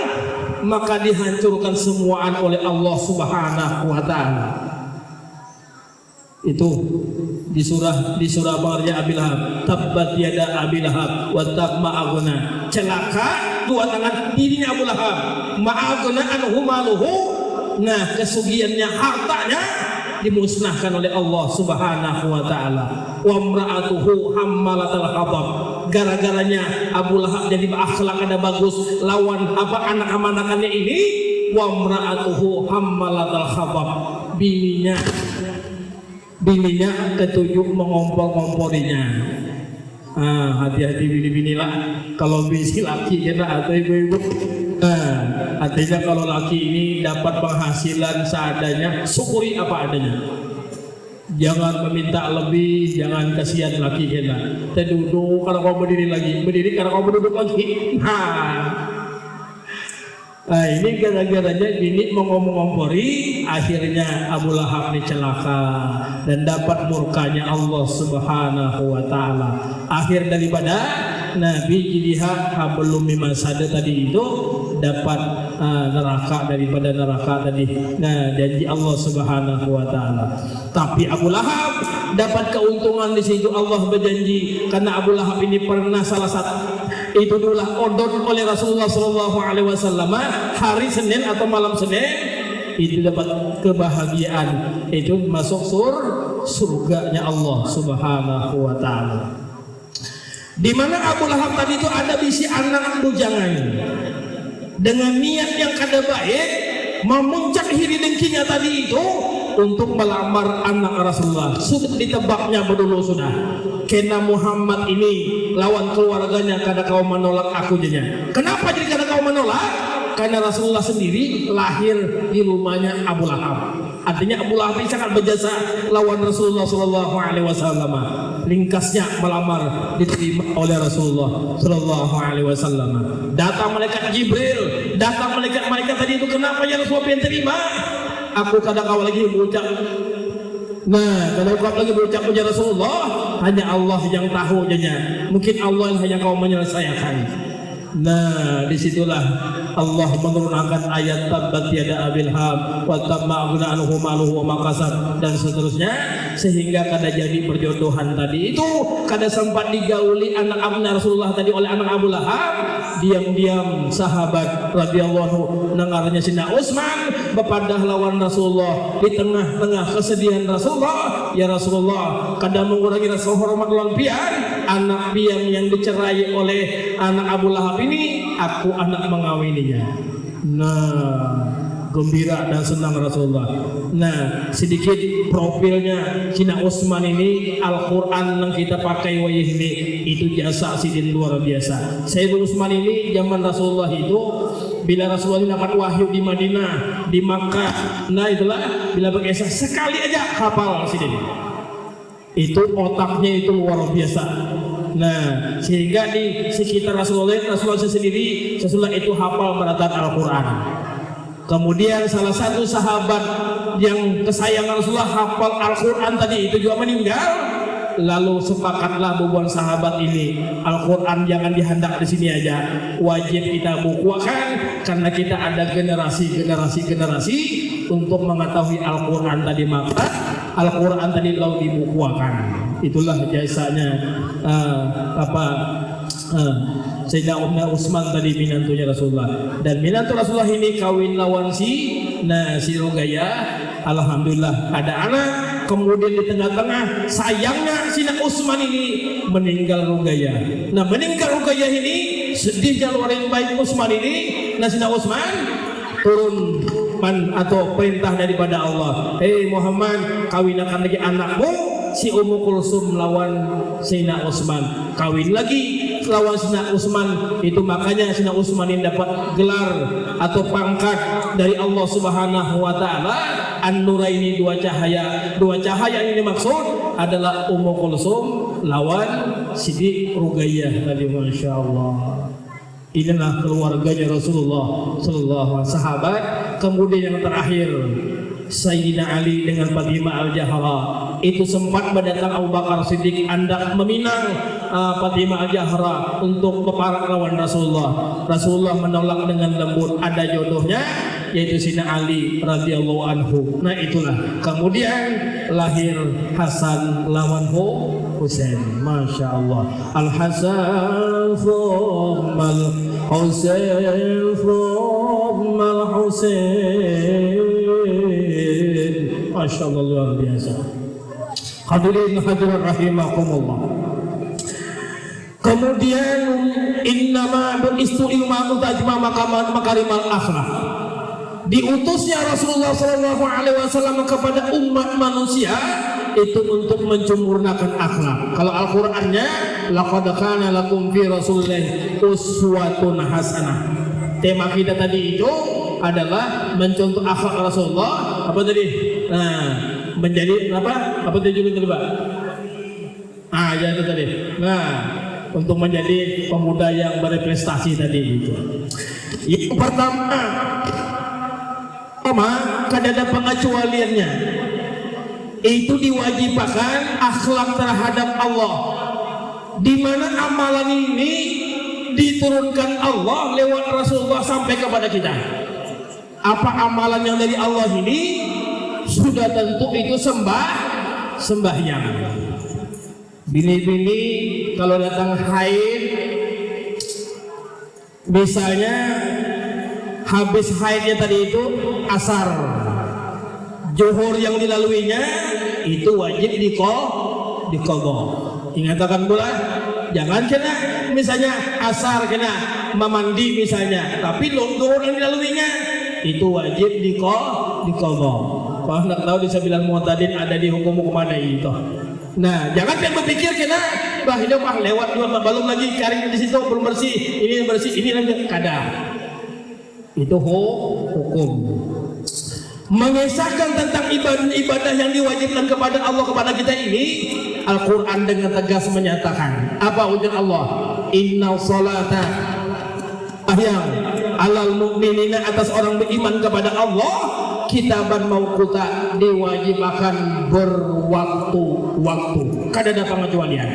maka dihancurkan semuaan oleh Allah Subhanahu wa Ta'ala. Itu di surah Maryam Abi Lahab, tabbat yada Abi Lahab wa tab ma'aguna. Celaka dua tangan dirinya Abu Lahab, ma'aguna anhu maluhu. Nah, kesugihannya, hartanya dimusnahkan oleh Allah Subhanahu wa Ta'ala. Wa imra'atuhu hammalatal hatab. Gara-garanya Abu Lahab jadi akhlak ada bagus lawan anak-anakannya ini. Wa imra'atuhu hammalatal hatab. Bininya ketujuh mengompor-ngomporinya. Hati-hati bini-bini lah. Kalau bini laki kita atau ibu-ibu. Artinya kalau laki ini dapat penghasilan seadanya, syukuri apa adanya. Jangan meminta lebih, jangan kasihan laki kita. Duduk kalau kau berdiri lagi, berdiri kalau kau berduduk lagi. Nah, ini gara-garanya bini mengompori, akhirnya Abu Lahab ini celaka dan dapat murkanya Allah Subhanahu wa Ta'ala. Akhir daripada Nabi jiliha hablum mimasad tadi itu dapat neraka daripada neraka tadi. Nah, janji Allah Subhanahu wa taala. Tapi Abu Lahab dapat keuntungan di situ. Allah berjanji karena Abu Lahab ini pernah salah satu itu dulu odon oleh Rasulullah sallallahu alaihi wasallam hari Senin atau malam Senin itu dapat kebahagiaan, itu masuk surganya Allah Subhanahu wa taala. Di mana Abu Lahab tadi itu ada bisi anak bujangan dengan niat yang kada baik memuncak hiri dengkinya tadi itu untuk melamar anak Rasulullah. Sudah ditebaknya berdulu sudah. Kena Muhammad ini lawan keluarganya kada kau menolak aku jadinya. Kenapa jadi kada kau menolak? Karena Rasulullah sendiri lahir di rumahnya Abu Lahab. Artinya Abu Lahab ini sangat berjasa lawan Rasulullah Sallallahu Alaihi Wasallam. Ringkasnya melamar diterima oleh Rasulullah Sallallahu Alaihi Wasallam. Datang malaikat Jibril, datang malaikat tadi itu, kenapa ya Rasulullah yang terima? Aku kadang kau lagi berucap. Nah, kalau kau lagi berucap punya Rasulullah, hanya Allah yang tahu jadinya. Mungkin Allah yang hanya kau menyelesaikan. Nah, disitulah Allah menurunkan ayat tabbat yada abil ham wa tamma aghna anhu maluhu wa ma kasab dan seterusnya, sehingga kada jadi perjodohan tadi itu kada sempat digauli anak abna Rasulullah tadi oleh anak Abu Lahab. Diam-diam sahabat radhiyallahu nangarnya Sina Utsman bepadah lawan Rasulullah di tengah-tengah kesedihan Rasulullah. Ya Rasulullah, kada mengurangi rasa hormat lawan pian, anak pian yang dicerai oleh anak Abu Lahab ini, aku anak mengawininya. Nah, gembira dan senang Rasulullah. Nah, sedikit profilnya Sina Utsman ini, Al-Quran yang kita pakai wayah ini itu jasa sidin luar biasa. Sayyidina Utsman ini zaman Rasulullah itu, bila Rasulullah ini dapat wahyu di Madinah, di Makkah, nah itulah bila berkisah sekali aja hafal sidin. Itu otaknya itu luar biasa. Nah, sehingga di sekitar Rasulullah sendiri, Rasulullah itu hafal bacaan Al-Quran. Kemudian salah satu sahabat yang kesayangan Rasulullah hafal Al-Quran tadi itu juga meninggal. Lalu sepakatlah bubuan sahabat ini, Al-Quran jangan dihendak di sini aja, wajib kita bukukan karena kita ada generasi untuk mengetahui Al-Quran tadi, maka Al-Quran tadi lalu dibukukan. Itulah jasanya Sayyidina Utsman tadi minantunya Rasulullah. Dan minantu Rasulullah ini kawin lawan si Ruqayyah. Alhamdulillah ada anak. Kemudian di tengah-tengah sayangnya Sina Utsman ini meninggal Ruqayyah. Nah, meninggal Ruqayyah ini sedih jaluarin baik Utsman ini. Nah, Sina Utsman turun atau perintah daripada Allah. Hei Muhammad, kawinakan lagi anakmu si Ummu Kulsum lawan Sina Utsman. Kawin lagi lawan Sina Utsman itu, makanya Sina Utsman ini dapat gelar atau pangkat dari Allah Subhanahu wa taala An-Nuraini, dua cahaya ini maksud adalah Ummu Kulsum lawan Siti Ruqayyah tadi. Masya Allah, inilah keluarganya Rasulullah sallallahu alaihi wasallam, sahabat. Kemudian yang terakhir Sayyidina Ali dengan Fatimah Al-Zahra itu sempat mendatang Abu Bakar Siddiq hendak meminang Fatimah Al-Zahra untuk peperangan lawan Rasulullah. Rasulullah menolak dengan lembut, ada jodohnya yaitu Sayyidina Ali radhiyallahu anhu. Nah, itulah kemudian lahir Hasan lawan Husain. Masya Allah, Al-Hasan thummal Husain thummal Husain. Masya Allah, luar biasa. Hadirin hadirat rahimakumullah. Kemudian innama beristu ilma utajma makarimal akhlak. Diutusnya Rasulullah sallallahu alaihi wasallam kepada umat manusia itu untuk mencemurnakan akhlak. Kalau Al-Qur'annya laqad kana lakum fi Rasulillahi uswatun hasanah. Tema kita tadi itu adalah mencontoh akhlak Rasulullah. Apa tadi? Nah, menjadi apa tujuan tadi, Pak? Ya itu tadi. Nah, untuk menjadi pemuda yang berprestasi tadi itu. Yang pertama, kada ada pengecualiannya. Itu diwajibkan akhlak terhadap Allah. di mana amalan ini diturunkan Allah lewat Rasulullah sampai kepada kita. Apa amalan yang dari Allah ini sudah tentu itu sembahyang. Bini-bini kalau datang haid, misalnya habis haidnya tadi itu asar, zuhur yang dilaluinya itu wajib diqadha. Ingatkan pula jangan kena misalnya asar kena memandi misalnya, tapi zuhur yang dilaluinya itu wajib diqadha. Kalau nak tahu bisa bilang mu'tadin ada di hukum ada itu. Nah, jangan kan berpikir kena bah hidup lewat dua belum lagi karing di situ belum bersih, ini bersih, ini lagi kadar. Itu hukum. Mengisahkan tentang ibadah yang diwajibkan kepada Allah kepada kita ini, Al-Quran dengan tegas menyatakan apa ujar Allah, inna salata ahyang alal mu'minina, atas orang beriman kepada Allah, kitaban mauquta, diwajibkan berwaktu-waktu, kada ada pengecualian.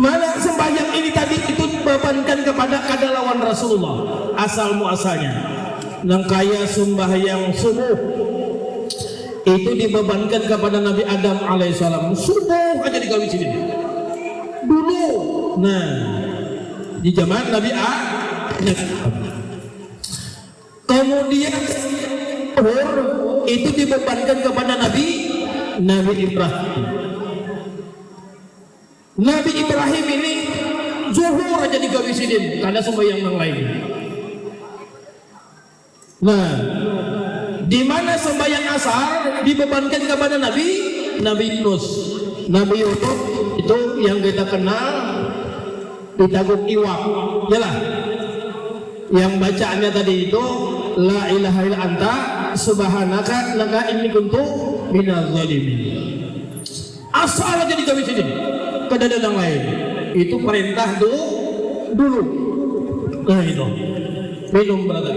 Mana sembahyang ini tadi itu bebankan kepada kada lawan Rasulullah asal muasalnya. Nang kaya sembahyang subuh itu dibebankan kepada Nabi Adam alaihissalam, subuh aja digawi sini dulu. Nah, di zaman Nabi Adam. Kemudian itu dibebankan kepada Nabi Ibrahim. Nabi Ibrahim ini zuhur aja digawisidin karena sembahyang yang lain. Nah, di mana sembahyang asar dibebankan kepada Nabi Yunus. Nabi Yunus itu yang kita kenal di Taguk Iwak, yalah. Yang bacaannya tadi itu la ilaha illa anta subhanaka laka inni kuntu minaz zalimin. Asal aja digawisidin. Kada ada yang lain. Itu perintah dulu. Nah itu. Minum brother.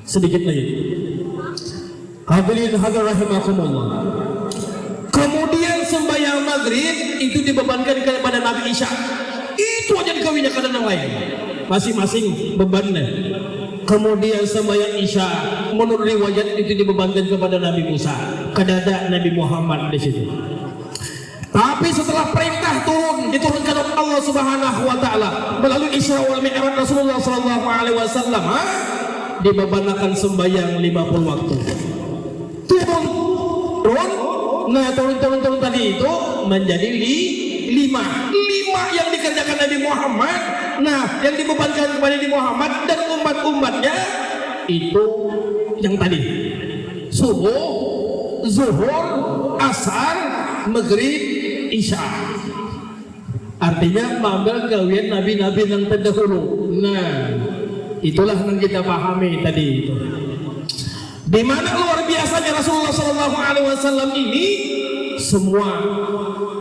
Sedikit lagi. Hadirin hadirat rahimakumullah. Kemudian sembahyang maghrib itu dibebankan kepada Nabi Isa. Itu aja dikawinnya kada yang lain. Masing-masing bebannya. Kemudian sembahyang Isya menurut riwayat itu dibebankan kepada Nabi Musa, kada ada Nabi Muhammad di situ. Tapi setelah perintah diturunkan oleh Allah Subhanahu wa taala melalui Isra wal Mi'raj Rasulullah sallallahu alaihi wasallam, dibebankan sembahyang 50 waktu. Turun. Nah, turun tadi itu menjadi 5 yang dikerjakan Nabi Muhammad. Nah, yang dibebankan kepada Nabi Muhammad dan umat-umatnya itu yang tadi subuh, zuhur, asar, maghrib, isya. Artinya mengambil gawian nabi-nabi yang terdahulu. Nah, itulah yang kita pahami tadi itu. Di mana luar biasanya Rasulullah SAW ini semua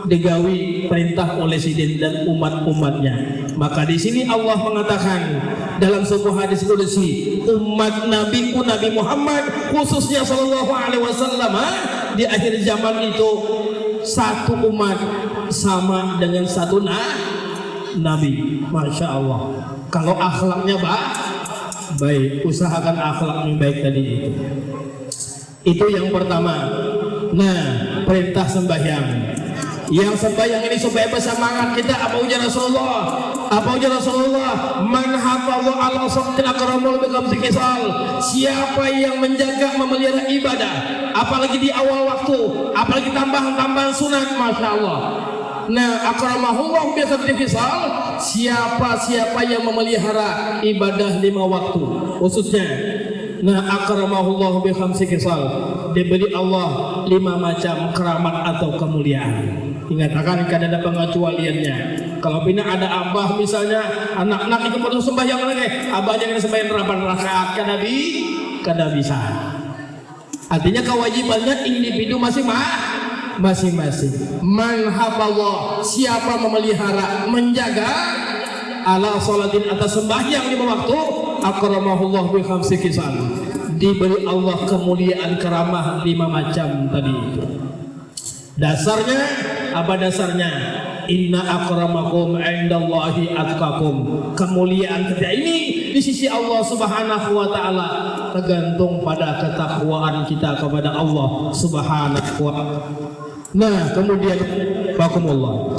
digawi perintah oleh sidin dan umat-umatnya. Maka di sini Allah mengatakan dalam sebuah hadis qudsi, umat Nabiku Nabi Muhammad khususnya sallallahu alaihi wasallam di akhir zaman itu satu umat sama dengan satu nabi. Masya Allah. Kalau akhlaknya baik, usahakan akhlak yang baik tadi itu. Itu yang pertama. Nah, perintah sembahyang. Yang sembahyang ini supaya bersemangat kita. Apa ujar Rasulullah? Man hafadha ala sawtin akramul bi khamsi kisal. Siapa yang menjaga memelihara ibadah, apalagi di awal waktu, apalagi tambahan sunat, masya Allah. Nah, akramahullah bi khamsi kisal. Siapa yang memelihara ibadah 5 waktu khususnya. Nah, akramahullah bi khamsi kisal, diberi Allah 5 macam keramat atau kemuliaan. Ingatkan kada ada pengecualiannya. Kalau pina ada abah misalnya anak-anak itu perlu sembahyang lagi, abahnya kena sembahyang 8 rakaat kada bisa. Artinya kewajibannya individu masing-masing. Man hafallah, siapa memelihara, menjaga ala salatin atas sembahyang 5 waktu, akramahullah bi khamsi kisal, diberi Allah kemuliaan keramah 5 macam tadi itu. Dasarnya apa dasarnya? Inna akramakum indallahi atqakum. Kemuliaan kita ini di sisi Allah Subhanahu wa taala tergantung pada ketakwaan kita kepada Allah Subhanahu wa taala. Nah, kemudian bakumullah.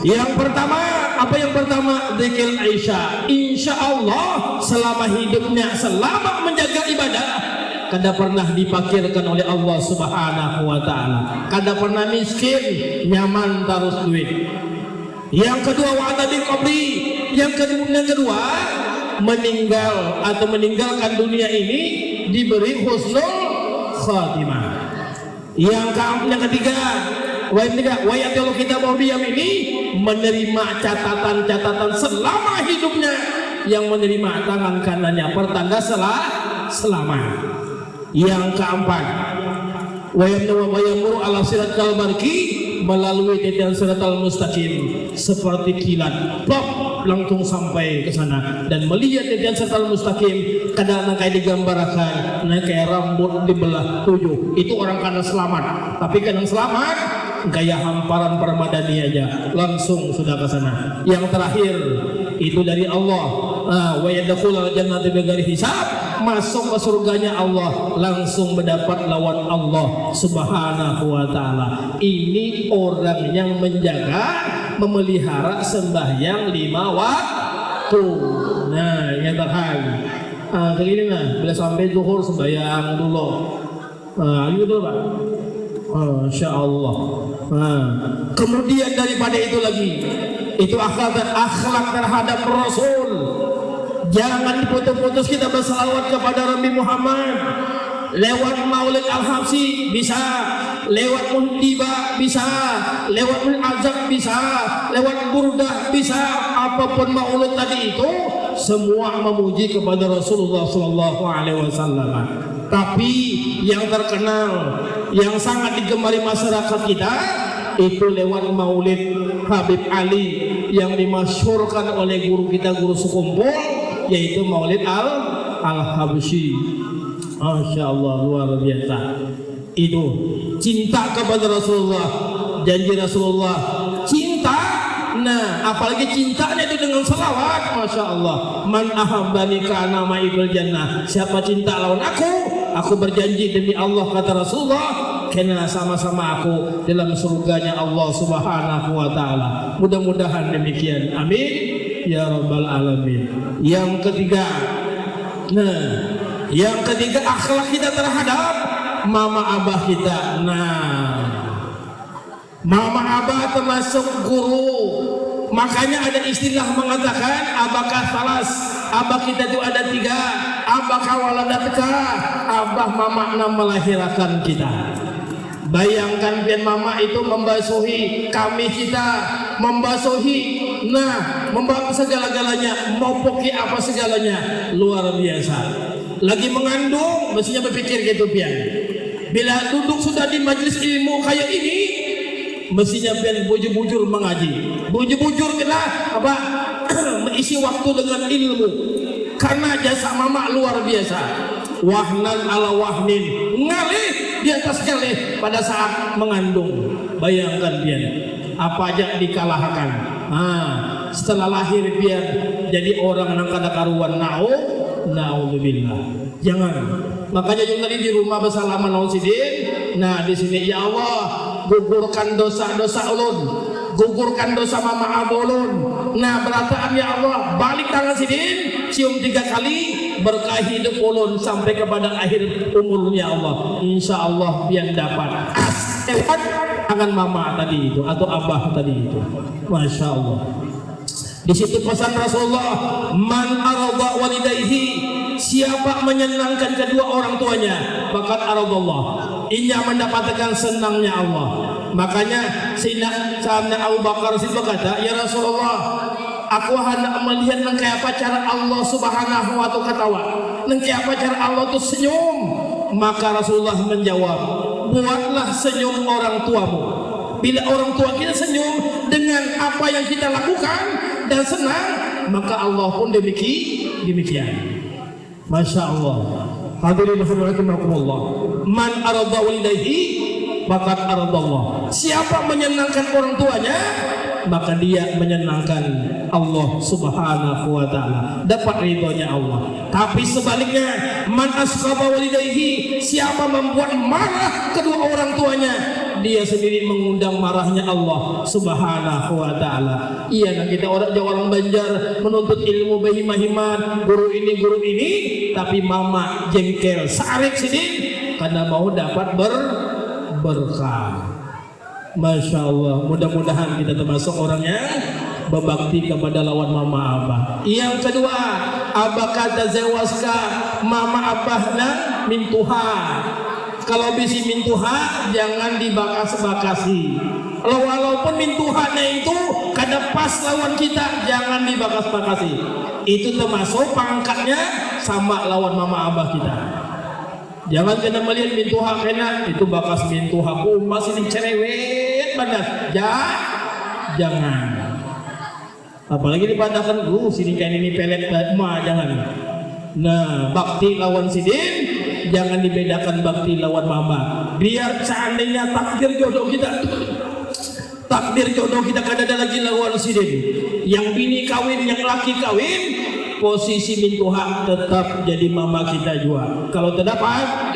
Yang pertama, apa yang pertama? Dzikir Aisyah. Insya Allah selama hidupnya, selama menjaga ibadah, kada pernah dipakirkan oleh Allah Subhanahu wa taala. Kada pernah miskin, nyaman terus duit. Yang kedua wa'ada bil qabri. Yang kedua meninggal atau meninggalkan dunia ini diberi husnul khatimah. Yang ketiga wayatul kita mau diam ini menerima catatan-catatan selama hidupnya, yang menerima tangan kanannya pertanda selamat. Yang keempat wayamuru ala siratal barki, melalui titian siratal mustaqim seperti kilat plop langsung sampai ke sana. Dan melihat titian siratal mustaqim kadang kayak digambarkan kayak rambut dibelah 7, itu orang kadang selamat. Tapi kadang selamat kayak hamparan permadani aja langsung sudah ke sana. Yang terakhir itu dari Allah, wa yadkhulul jannata bighairi hisab, masuk ke surganya Allah langsung mendapat lawan Allah Subhanahu wa taala. Ini orang yang menjaga, memelihara sembahyang 5 waktu. Nah, yang terakhir begini nah, bila sampai zuhur sembahyang dulu. Gitu Pak. Masya Allah. Kemudian daripada itu lagi, itu akhlak terhadap Rasul. Jangan diputus-putus kita bersalawat kepada Nabi Muhammad. Lewat Maulid Al-Habsyi bisa, lewat Mundiba bisa, lewat Al-Azab bisa, lewat Burdah bisa. Apapun maulid tadi itu semua memuji kepada Rasulullah SAW. Tapi yang terkenal, yang sangat digemari masyarakat kita itu lewat Maulid Habib Ali yang dimasyhurkan oleh guru kita, guru sekumpul, yaitu Maulid Al-Habsyi. Masya Allah, luar biasa. Itu cinta kepada Rasulullah, janji Rasulullah, cinta. Nah, apalagi cintanya itu dengan salawat. Masya Allah. Man ahabbani kana ma'i fil jannah. Siapa cinta lawan aku berjanji demi Allah, kata Rasulullah, karena sama-sama aku dalam surganya Allah Subhanahu wa taala. Mudah-mudahan demikian. Amin ya rabbal alamin. Yang ketiga, akhlak kita terhadap mama abah kita. Nah, mama abah termasuk guru. Makanya ada istilah mengatakan abakah salas, abah kita itu ada 3, abakah waladatka, abah mama melahirkan kita. Bayangkan pian mama itu membasuhi kami kita, membasuhi, membawa segala-galanya, mopoki apa segalanya, luar biasa. Lagi mengandung, mestinya berpikir gitu pian. Bila duduk sudah di majelis ilmu kayak ini, mestinya pian bujur-bujur mengaji, bujur-bujur kena apa? Mengisi waktu dengan ilmu. Karena jasa mama luar biasa. Wahnan ala wahnin, ngalih di atas ngalih pada saat mengandung. Bayangkan pian, apa aja dikalahkan. Setelah lahir pian jadi orang yang kada karuan. Naudzubillah. Jangan. Makanya juga tadi di rumah bersalaman Sidin. Nah, di sini ya Allah, gugurkan dosa-dosa ulun, gugurkan dosa mama abulun. Nah, berataan ya Allah, balik tangan Sidin, cium 3 kali, berkah hidup ulun sampai kepada akhir umurnya Allah. Insya Allah yang dapat tangan mama tadi itu atau abah tadi itu. Masya Allah. Di situ pesan Rasulullah, man arada walidayhi, siapa menyenangkan kedua orang tuanya, maka aradallah, ia mendapatkan senangnya Allah. Makanya Sayyidina Abu Bakar Siddiq berkata, ya Rasulullah, aku hendak melihat kayak apa cara Allah Subhanahu wa ta'ala ketawa, kayak apa cara Allah itu senyum. Maka Rasulullah menjawab, buatlah senyum orang tuamu. Bila orang tua kita senyum dengan apa yang kita lakukan dan senang, maka Allah pun demikian. Masya Allah. Hadirin rahimakumullah. Man arada walidayhi, faqad ardallah. Siapa menyenangkan orang tuanya, maka dia menyenangkan Allah Subhanahu wa taala, dapat ridhonya Allah. Tapi sebaliknya, man asqaba walidayhi, siapa membuat marah kedua orang tuanya, dia sendiri mengundang marahnya Allah Subhanahu wa taala. Iya, nah kita orang Banjar menuntut ilmu bahimah-himat, guru ini, tapi mama jengkel, sarik sini karena mau dapat berkah. Masya Allah, mudah-mudahan kita termasuk orang yang berbakti kepada lawan mama abah. Yang kedua, abah kata zewaska mama abahna mintuha. Kalau bisi mintuha jangan dibakas-bakasi. Walaupun mintuhanya itu kada pas lawan kita, jangan dibakas-bakasi. Itu termasuk pangkatnya sama lawan mama abah kita. Jangan kena melihat mintuha kena itu bakas mintuha masih dicerewet banget. Jangan. Apalagi dipandangkan sini kayak ini pelet jangan. Nah, bakti lawan sidin jangan dibedakan bakti lawan mama. Biar seandainya takdir jodoh kita kada ada lagi lawan sidin. Yang bini kawin, yang laki kawin, posisi mintuha tetap jadi mama kita juga. Kalau terdapat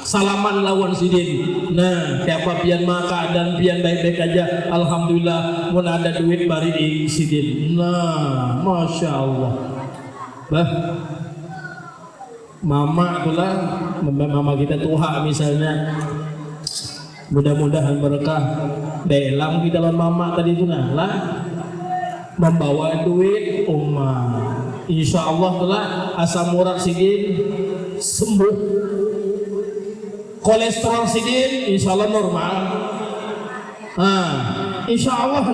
salaman lawan sidin. Nah, siapa pian maka dan pian baik-baik aja. Alhamdulillah, mun ada duit bari di sidin. Nah, masya Allah. Bah, mama itulah, mama kita tuha misalnya. Mudah-mudahan berkah. Delang di dalam mama tadi itu lah. Membawa duit insya Allah telah asam urat sidin sembuh, kolesterol sidin insya Allah normal. Insya Allah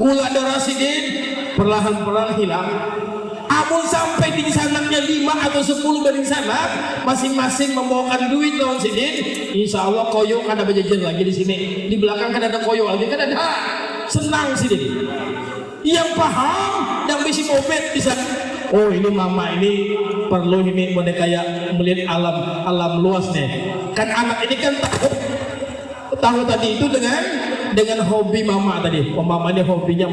gula darah sidin perlahan-lahan hilang. Amun sampai di sanaknya 5 atau 10 banding sanak, masing-masing membawakan duit lawan sidin, insya Allah koyo kada berjajan lagi di sini. Di belakang kada ada koyo lagi, kada ada. Senang sidin. Yang paham, yang bisa mobil bisa. Oh, ini mama ini perlu ini boleh kayak melihat alam luas nih. Kan anak ini kan tahu tadi itu dengan hobi mama tadi. Oh, mama ini hobinya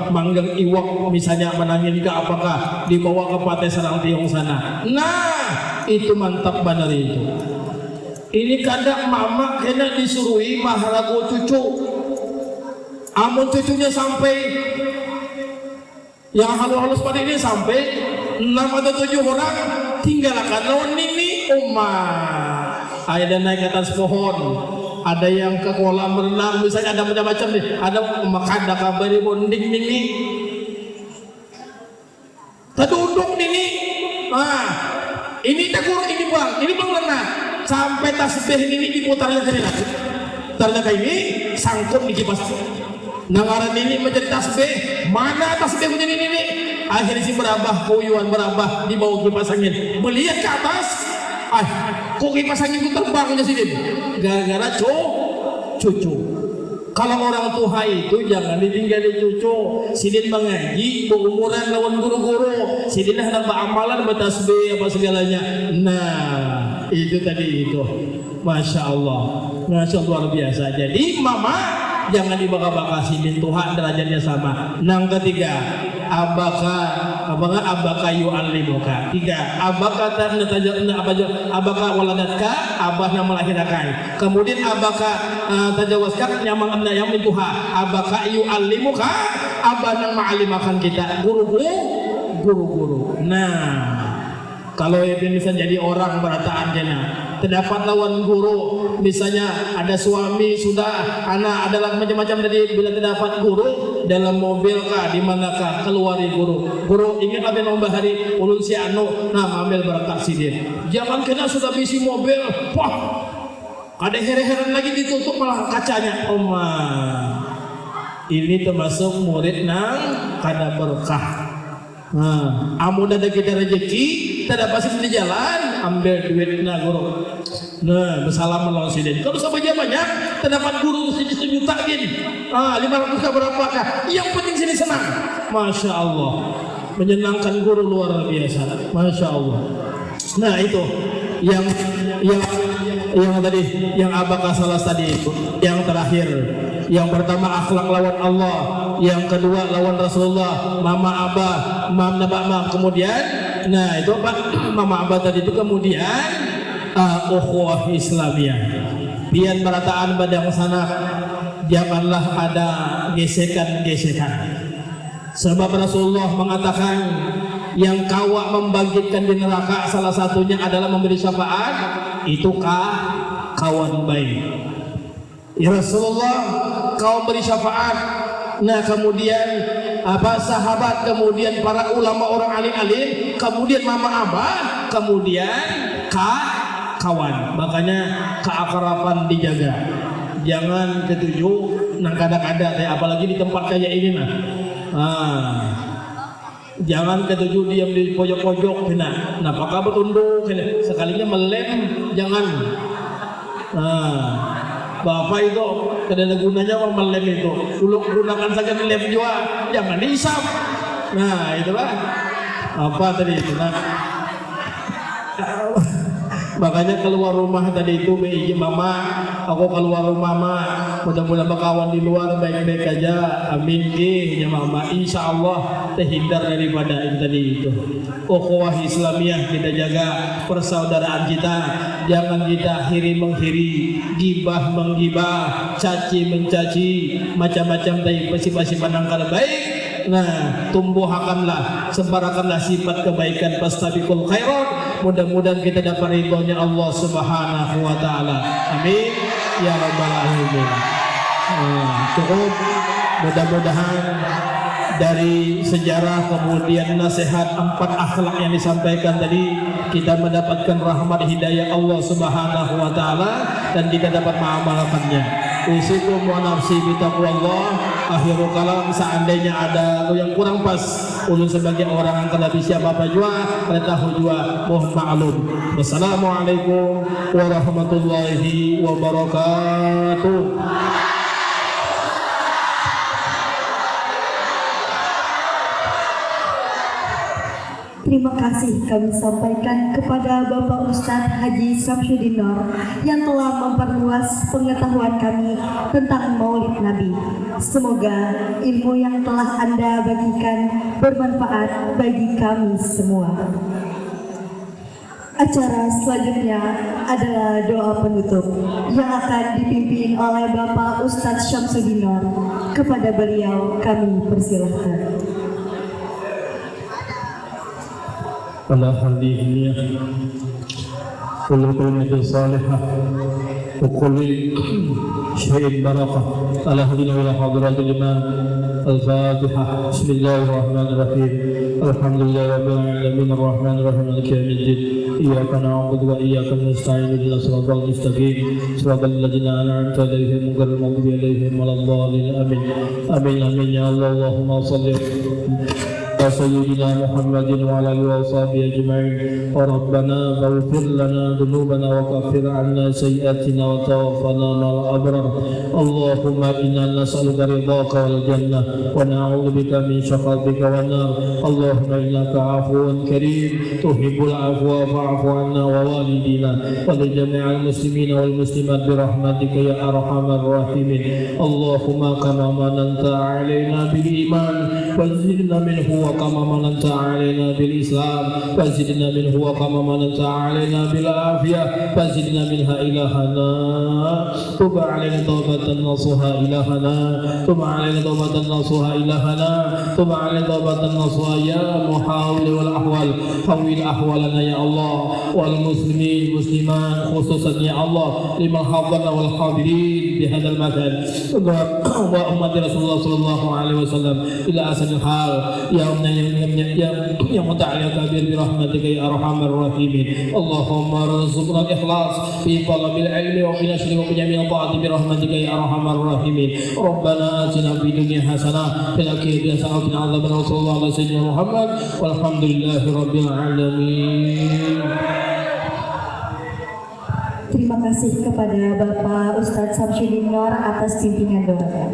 manggang iwak misalnya, menangin ke apakah dibawa ke Pantai Serang Tiong sana. Nah, itu mantap benar itu. Ini kadang mama kena disuruhi maharago cucu. Amun cucunya sampai yang halus-halus pada ini sampai 6 atau 7 orang, tinggalkan lawan nini ada naik ke atas pohon, ada yang ke kolam berenang misalnya, ada macam-macam nih, ada makan kabari bonding nini terduduk nini. Ini tegur ini bang renang sampai tasbih ini diputarnya ke ini sangkut di kipas. Nangaran ini menjadi tasbih, mana tasbih menjadi ini? Akhirnya si berabah, koyuan berabah di bawah kipas angin, melihat ke atas, kok kipas angin itu terbangnya sini? Gara-gara cucu. Kalau orang tua itu jangan ditinggali cucu. Sidin mengaji, berumuran lawan guru-guru. Sidin hendak beramalan, bertasbih apa segalanya. Nah, itu tadi itu, masya Allah, luar biasa. Jadi mama jangan dibaka-bakasi, bin Tuhan derajatnya sama. Yang ketiga, abaka yu'allimuka. 3, abaka waladatka, abahna melahirkan. Kemudian abaka tajawazka yang mintuha, abaka yu'allimuka, abahna ma'alimakan kita. Guru-guru. Nah, kalau itu bisa jadi orang berataan jana, terdapat lawan guru, misalnya ada suami sudah, anak adalah macam-macam tadi. Bila terdapat guru dalam mobil kah, di manakah, keluari guru ingat apa yang hari ulun si anu, nah ambil berkat sidin. Jangan kena sudah bisi mobil, wah ada heran lagi ditutup malah kacanya. Ini termasuk murid nang kada berkah. Amun ada kita rezeki, tidak pasti di jalan, ambil duitnya guru. Nah, bersalam lawan sidin. Kalau sampai banyak, terdapat guru 1 juta din. 500 ke berapakah? Yang penting sini senang. Masya Allah, menyenangkan guru luar biasa. Masya Allah. Nah itu yang yang abaka salah tadi itu, yang terakhir. Yang pertama akhlak lawan Allah, yang kedua lawan Rasulullah, mama abah, mam nabak mam. Kemudian, nah itu apa? Mama abah tadi itu kemudian ukhuwah Islamiyah. Biar merataan badang sanak, janganlah ada gesekan-gesekan. Sebab Rasulullah mengatakan yang kawak membangkitkan di neraka salah satunya adalah memberi syafaat, itukah kawan baik. Ya Rasulullah, kau beri syafaat. Nah kemudian sahabat, kemudian para ulama orang alim-alim, kemudian mama abah, kemudian kawan. Makanya keakraban dijaga. Jangan ketujuh nang kada-kada, apalagi di tempat kayak ini nah. Jangan ketujuh diam di pojok-pojok kena. Nah, apakah berunduk kena. Sekalinya melem jangan. Bapak itu kada ada gunanya orang melem itu. Dulu gunakan saja melem juga, jangan dihisap. Nah, itulah apa tadi itu. Nah, makanya keluar rumah tadi itu izin mama, aku keluar rumah mama, mudah-mudahan berkawan di luar baik-baik aja, amin ya mama. Insya Allah terhindar daripada itu tadi itu. Ukhuwah Islamiyah kita jaga, persaudaraan kita, jangan kita hiri menghiri, gibah menggibah, caci mencaci, macam-macam dari pasti pandang kalau baik. Nah, tumbuhakanlah, sebarkanlah sifat kebaikan, fastabiqul khairat. Mudah-mudahan kita dapat ridhonya Allah Subhanahu wa taala. Amin ya rabbal alamin. Cukup, mudah-mudahan dari sejarah kemudian nasihat 4 akhlak yang disampaikan tadi kita mendapatkan rahmat hidayah Allah Subhanahu wa taala dan kita dapat mengamalkannya. Usikum wa nafsi bitaqwallah. Akhirul kalam, seandainya ada yang kurang pas ulun sebagai orang yang kada bisa apa jua, kada tahu jua, mohon maklum. Wassalamualaikum warahmatullahi wabarakatuh. Terima kasih kami sampaikan kepada Bapak Ustadz Haji Samsudin Nur yang telah memperluas pengetahuan kami tentang Maulid Nabi. Semoga ilmu yang telah Anda bagikan bermanfaat bagi kami semua. Acara selanjutnya adalah doa penutup yang akan dipimpin oleh Bapak Ustadz Samsudin Nur. Kepada beliau kami persilahkan. Alhamdulillah, kullu qawmin salihah wa kullu syai'in barakah. Alhamdulillah wa hadratul iman. Al-Fatihah. Bismillahirrahmanirrahim. Alhamdulillahi rabbil alamin arrahmanir rahim maliki yaumiddin. Iyyaka na'budu wa iyyaka nasta'in ihdinas siratal mustaqim siratal ladzina an'amta 'alaihim ghairil maghdubi 'alaihim waladdallin. Amin. Amin amin ya Allah. Allahumma shalli سيدنا محمد وعلى آله وصحبه أجمعين. وربنا فاغفر لنا ذنوبنا وكفر عنا سيئاتنا وتوفنا مع الأبرار. اللهم إنا نسألك رضاك والجنة ونعوذ بك من سخطك والنار. اللهم إنك عفو كريم تحب العفو فاعف عنا ووالدينا ولجميع المسلمين والمسلمات برحمتك يا أرحم الراحمين. اللهم كما مننت علينا بالإيمان وزدنا منه وكما مننت علينا بالإسلام وزدنا منه وكما مننت علينا بالعافية وزدنا منها إلهنا. تب علينا توبة نصوحا إلهنا. تب علينا توبة نصوحا إلهنا. تب علينا توبة نصوحا يا محاول والأحوال. حول أحوالنا يا الله والمسلمين المسلمات خصوصا يا الله لمن حضرنا والحاضرين بهذا المكان وأمة رسول الله صلى الله عليه وسلم إلى أحسن الحال يا متعالى كبير برحمتك يا أرحم الراحمين. اللهم ارزقنا الإخلاص في طلب العلم وفي نشره وجميع الطاعات برحمتك يا أرحم الراحمين. ربنا آتنا في الدنيا حسنة في الآخرة حسنة وقنا عذاب النار. صلى الله على سيدنا محمد والحمد لله رب العالمين. Terima kasih kepada Bapak Ustadz Samsudin Nur atas pimpinan doa.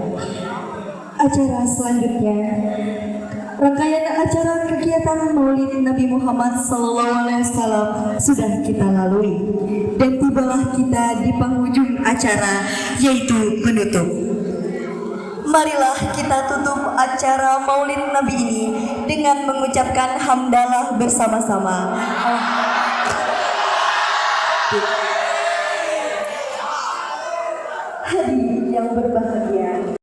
Acara selanjutnya Rangkaian acara kegiatan Maulid Nabi Muhammad SAW sudah kita lalui dan tibalah kita di penghujung acara, yaitu penutup. Marilah kita tutup acara Maulid Nabi ini dengan mengucapkan hamdalah bersama-sama.